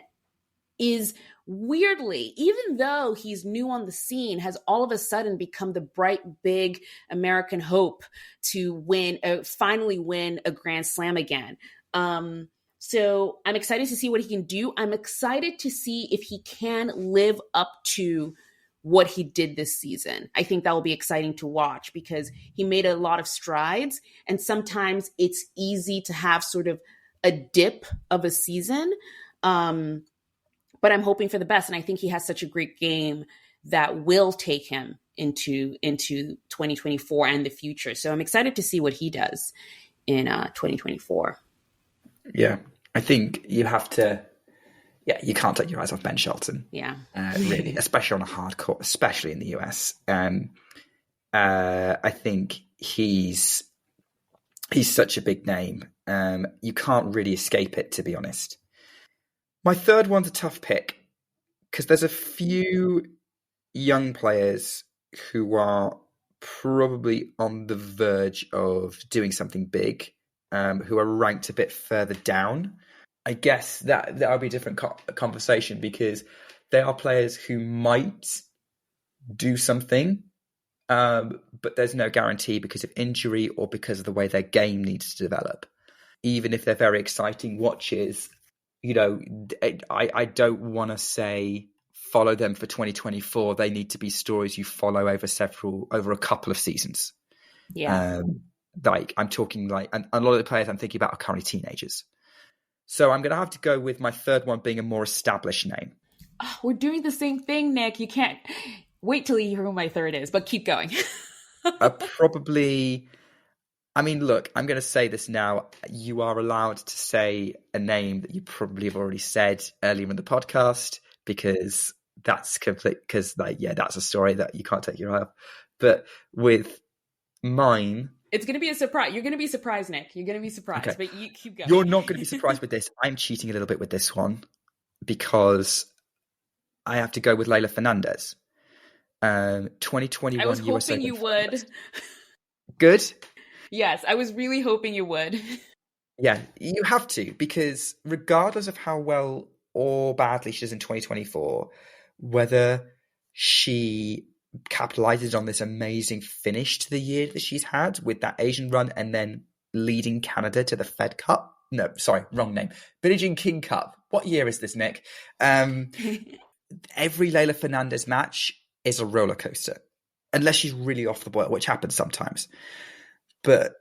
is weirdly, even though he's new on the scene, has all of a sudden become the bright, big American hope to finally win a Grand Slam again. So I'm excited to see what he can do. I'm excited to see if he can live up to what he did this season. I think that will be exciting to watch because he made a lot of strides, and sometimes it's easy to have sort of a dip of a season. But I'm hoping for the best. And I think he has such a great game that will take him into 2024 and the future. So I'm excited to see what he does in 2024. Yeah, I think you have to. Yeah, you can't take your eyes off Ben Shelton. Yeah, really, especially on a hard court, especially in the US. I think he's such a big name. You can't really escape it, to be honest. My third one's a tough pick because there's a few young players who are probably on the verge of doing something big, who are ranked a bit further down. I guess that'll be a different conversation because they are players who might do something, but there's no guarantee because of injury or because of the way their game needs to develop. Even if they're very exciting watches, I don't want to say follow them for 2024. They need to be stories you follow over a couple of seasons. Yeah. I'm talking and a lot of the players I'm thinking about are currently teenagers. So I'm going to have to go with my third one being a more established name. Oh, we're doing the same thing, Nick. You can't wait till you hear who my third is, but keep going. Probably... I mean, look, I'm going to say this now. You are allowed to say a name that you probably have already said earlier in the podcast because that's complete. Because, that's a story that you can't take your eye off. But with mine, it's going to be a surprise. You're going to be surprised, Nick. You're going to be surprised, okay. But you keep going. You're not going to be surprised with this. I'm cheating a little bit with this one because I have to go with Leylah Fernandez. 2021. I was hoping you would. Good. Yes, I was really hoping you would. Yeah, you have to, because regardless of how well or badly she does in 2024, whether she capitalizes on this amazing finish to the year that she's had with that Asian run and then leading Canada to the Fed Cup. No, sorry, wrong name. Billie Jean King Cup. What year is this, Nick? Every Leylah Fernandez match is a roller coaster, unless she's really off the boil, which happens sometimes. But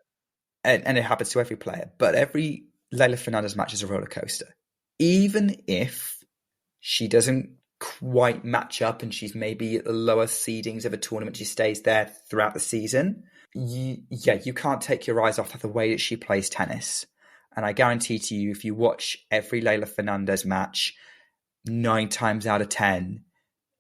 and it happens to every player. But every Leylah Fernandez match is a roller coaster. Even if she doesn't quite match up and she's maybe at the lower seedings of a tournament, she stays there throughout the season. You can't take your eyes off of the way that she plays tennis. And I guarantee to you, if you watch every Leylah Fernandez match, 9 times out of 10,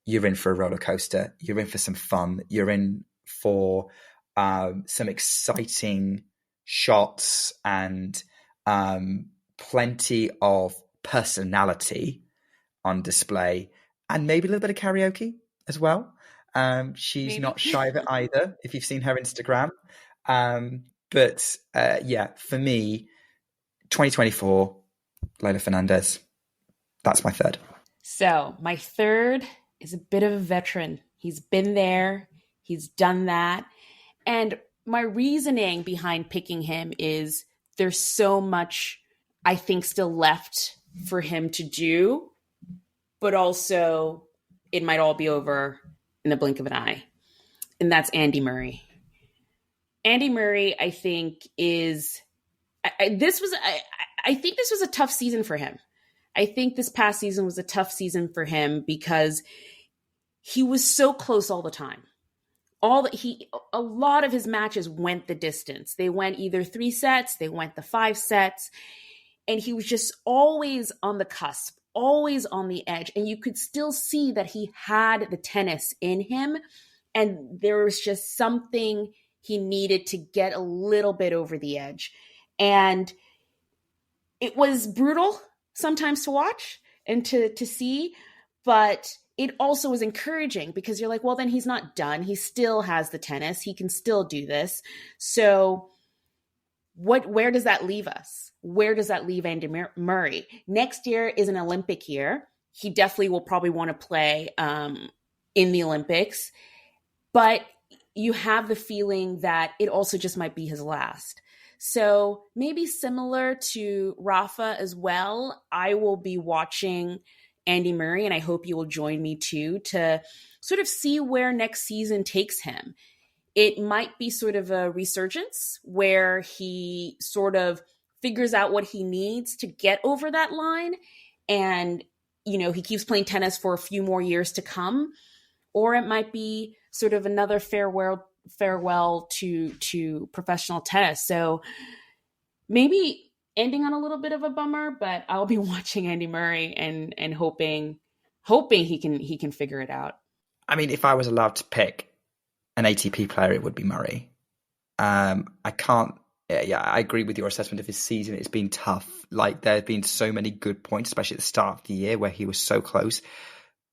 you're in for a roller coaster. You're in for some fun. You're in for some exciting shots and plenty of personality on display, and maybe a little bit of karaoke as well. She's maybe not shy of it either, if you've seen her Instagram. But for me, 2024, Leylah Fernandez, that's my third. So my third is a bit of a veteran. He's been there. He's done that. And my reasoning behind picking him is there's so much, I think, still left for him to do, but also it might all be over in the blink of an eye. And that's Andy Murray. Andy Murray, I think, is I think this was a tough season for him. I think this past season was a tough season for him because he was so close all the time. A lot of his matches went the distance. They went either 3 sets, they went the 5 sets, and he was just always on the cusp, always on the edge. And you could still see that he had the tennis in him, and there was just something he needed to get a little bit over the edge. And it was brutal sometimes to watch and to see, but it also was encouraging because you're like, well, then he's not done. He still has the tennis. He can still do this. So where does that leave us? Where does that leave Andy Murray? Next year is an Olympic year. He definitely will probably want to play in the Olympics, but you have the feeling that it also just might be his last. So maybe similar to Rafa as well, I will be watching Andy Murray, and I hope you will join me too, to sort of see where next season takes him. It might be sort of a resurgence where he sort of figures out what he needs to get over that line, and, you know, he keeps playing tennis for a few more years to come. Or it might be sort of another farewell to professional tennis. So maybe ending on a little bit of a bummer, but I'll be watching Andy Murray and hoping he can figure it out. I mean, if I was allowed to pick an ATP player, it would be Murray. I can't. Yeah, I agree with your assessment of his season. It's been tough. Like, there have been so many good points, especially at the start of the year where he was so close,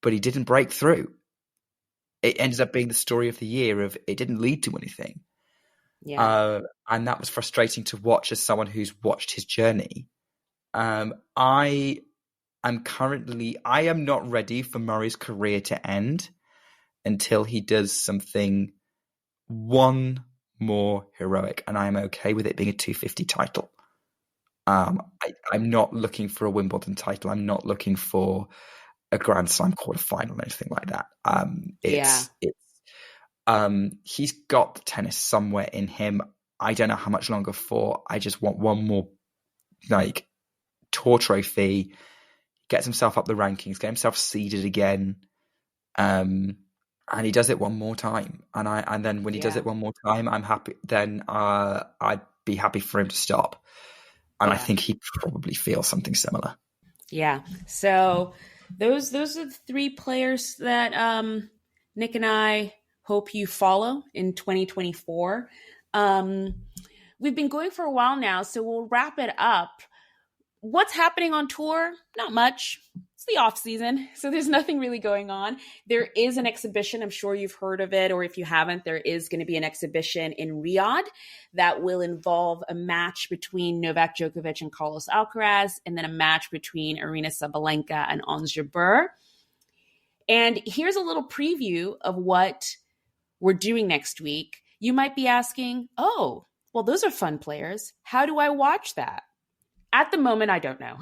but he didn't break through. It ended up being the story of the year of it didn't lead to anything. Yeah. And that was frustrating to watch as someone who's watched his journey. I am not ready for Murray's career to end until he does something one more heroic, and I'm okay with it being a 250 title. I'm not looking for a Wimbledon title. I'm not looking for a Grand Slam quarterfinal or anything like that. He's got the tennis somewhere in him. I don't know how much longer for. I just want one more, like, tour trophy. Gets himself up the rankings, get himself seeded again, and he does it one more time. And then when he does it one more time, I'm happy. Then I'd be happy for him to stop. And I think he probably feels something similar. Yeah. So those are the 3 players that Nick and I hope you follow in 2024. We've been going for a while now, so we'll wrap it up. What's happening on tour? Not much. It's the off season, so there's nothing really going on. There is an exhibition. I'm sure you've heard of it, or if you haven't, there is going to be an exhibition in Riyadh that will involve a match between Novak Djokovic and Carlos Alcaraz, and then a match between Aryna Sabalenka and Ons Jabeur. And here's a little preview of what we're doing next week. You might be asking, oh, well, those are fun players. How do I watch that? At the moment, I don't know.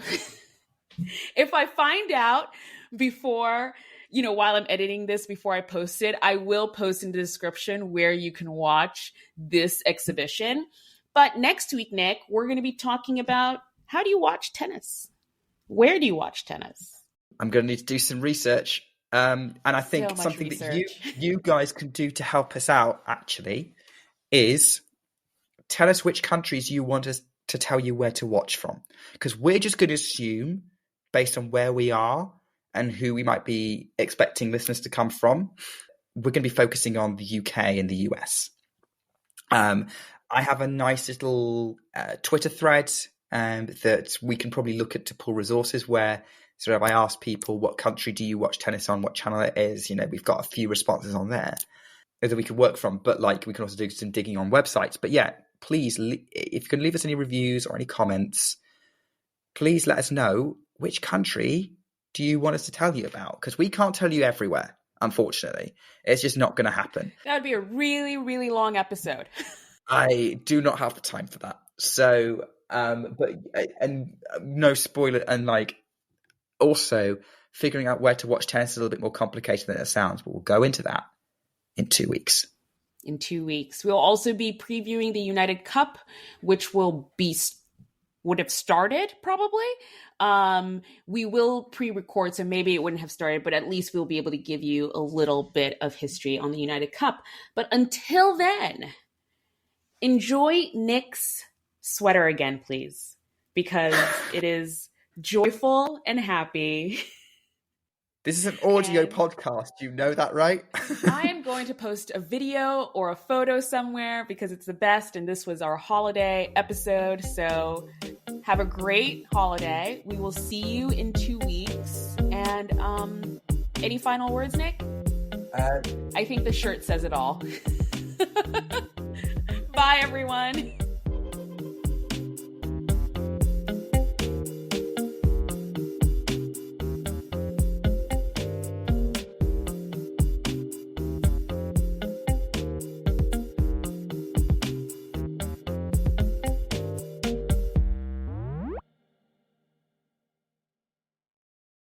If I find out before, while I'm editing this, before I post it, I will post in the description where you can watch this exhibition. But next week, Nick, we're going to be talking about how do you watch tennis? Where do you watch tennis? I'm going to need to do some research. And I think something that you guys can do to help us out, actually, is tell us which countries you want us to tell you where to watch from. Because we're just going to assume, based on where we are and who we might be expecting listeners to come from, we're going to be focusing on the UK and the US. I have a nice little Twitter thread that we can probably look at to pull resources where sort of I ask people, what country do you watch tennis on, what channel it is. We've got a few responses on there that we can work from, but we can also do some digging on websites. But yeah, please, if you can leave us any reviews or any comments, please let us know which country do you want us to tell you about, because we can't tell you everywhere, unfortunately. It's just not going to happen. That would be a really, really long episode. I do not have the time for that. So, but no spoiler, and Also, figuring out where to watch tennis is a little bit more complicated than it sounds, but we'll go into that in 2 weeks. In 2 weeks. We'll also be previewing the United Cup, which would have started probably. We will pre-record, so maybe it wouldn't have started, but at least we'll be able to give you a little bit of history on the United Cup. But until then, enjoy Nick's sweater again, please, because it is joyful and happy. This is an audio podcast. You know that, right? I am going to post a video or a photo somewhere because it's the best, and this was our holiday episode. So have a great holiday. We will see you in 2 weeks. And any final words, Nick? I think the shirt says it all. Bye, everyone.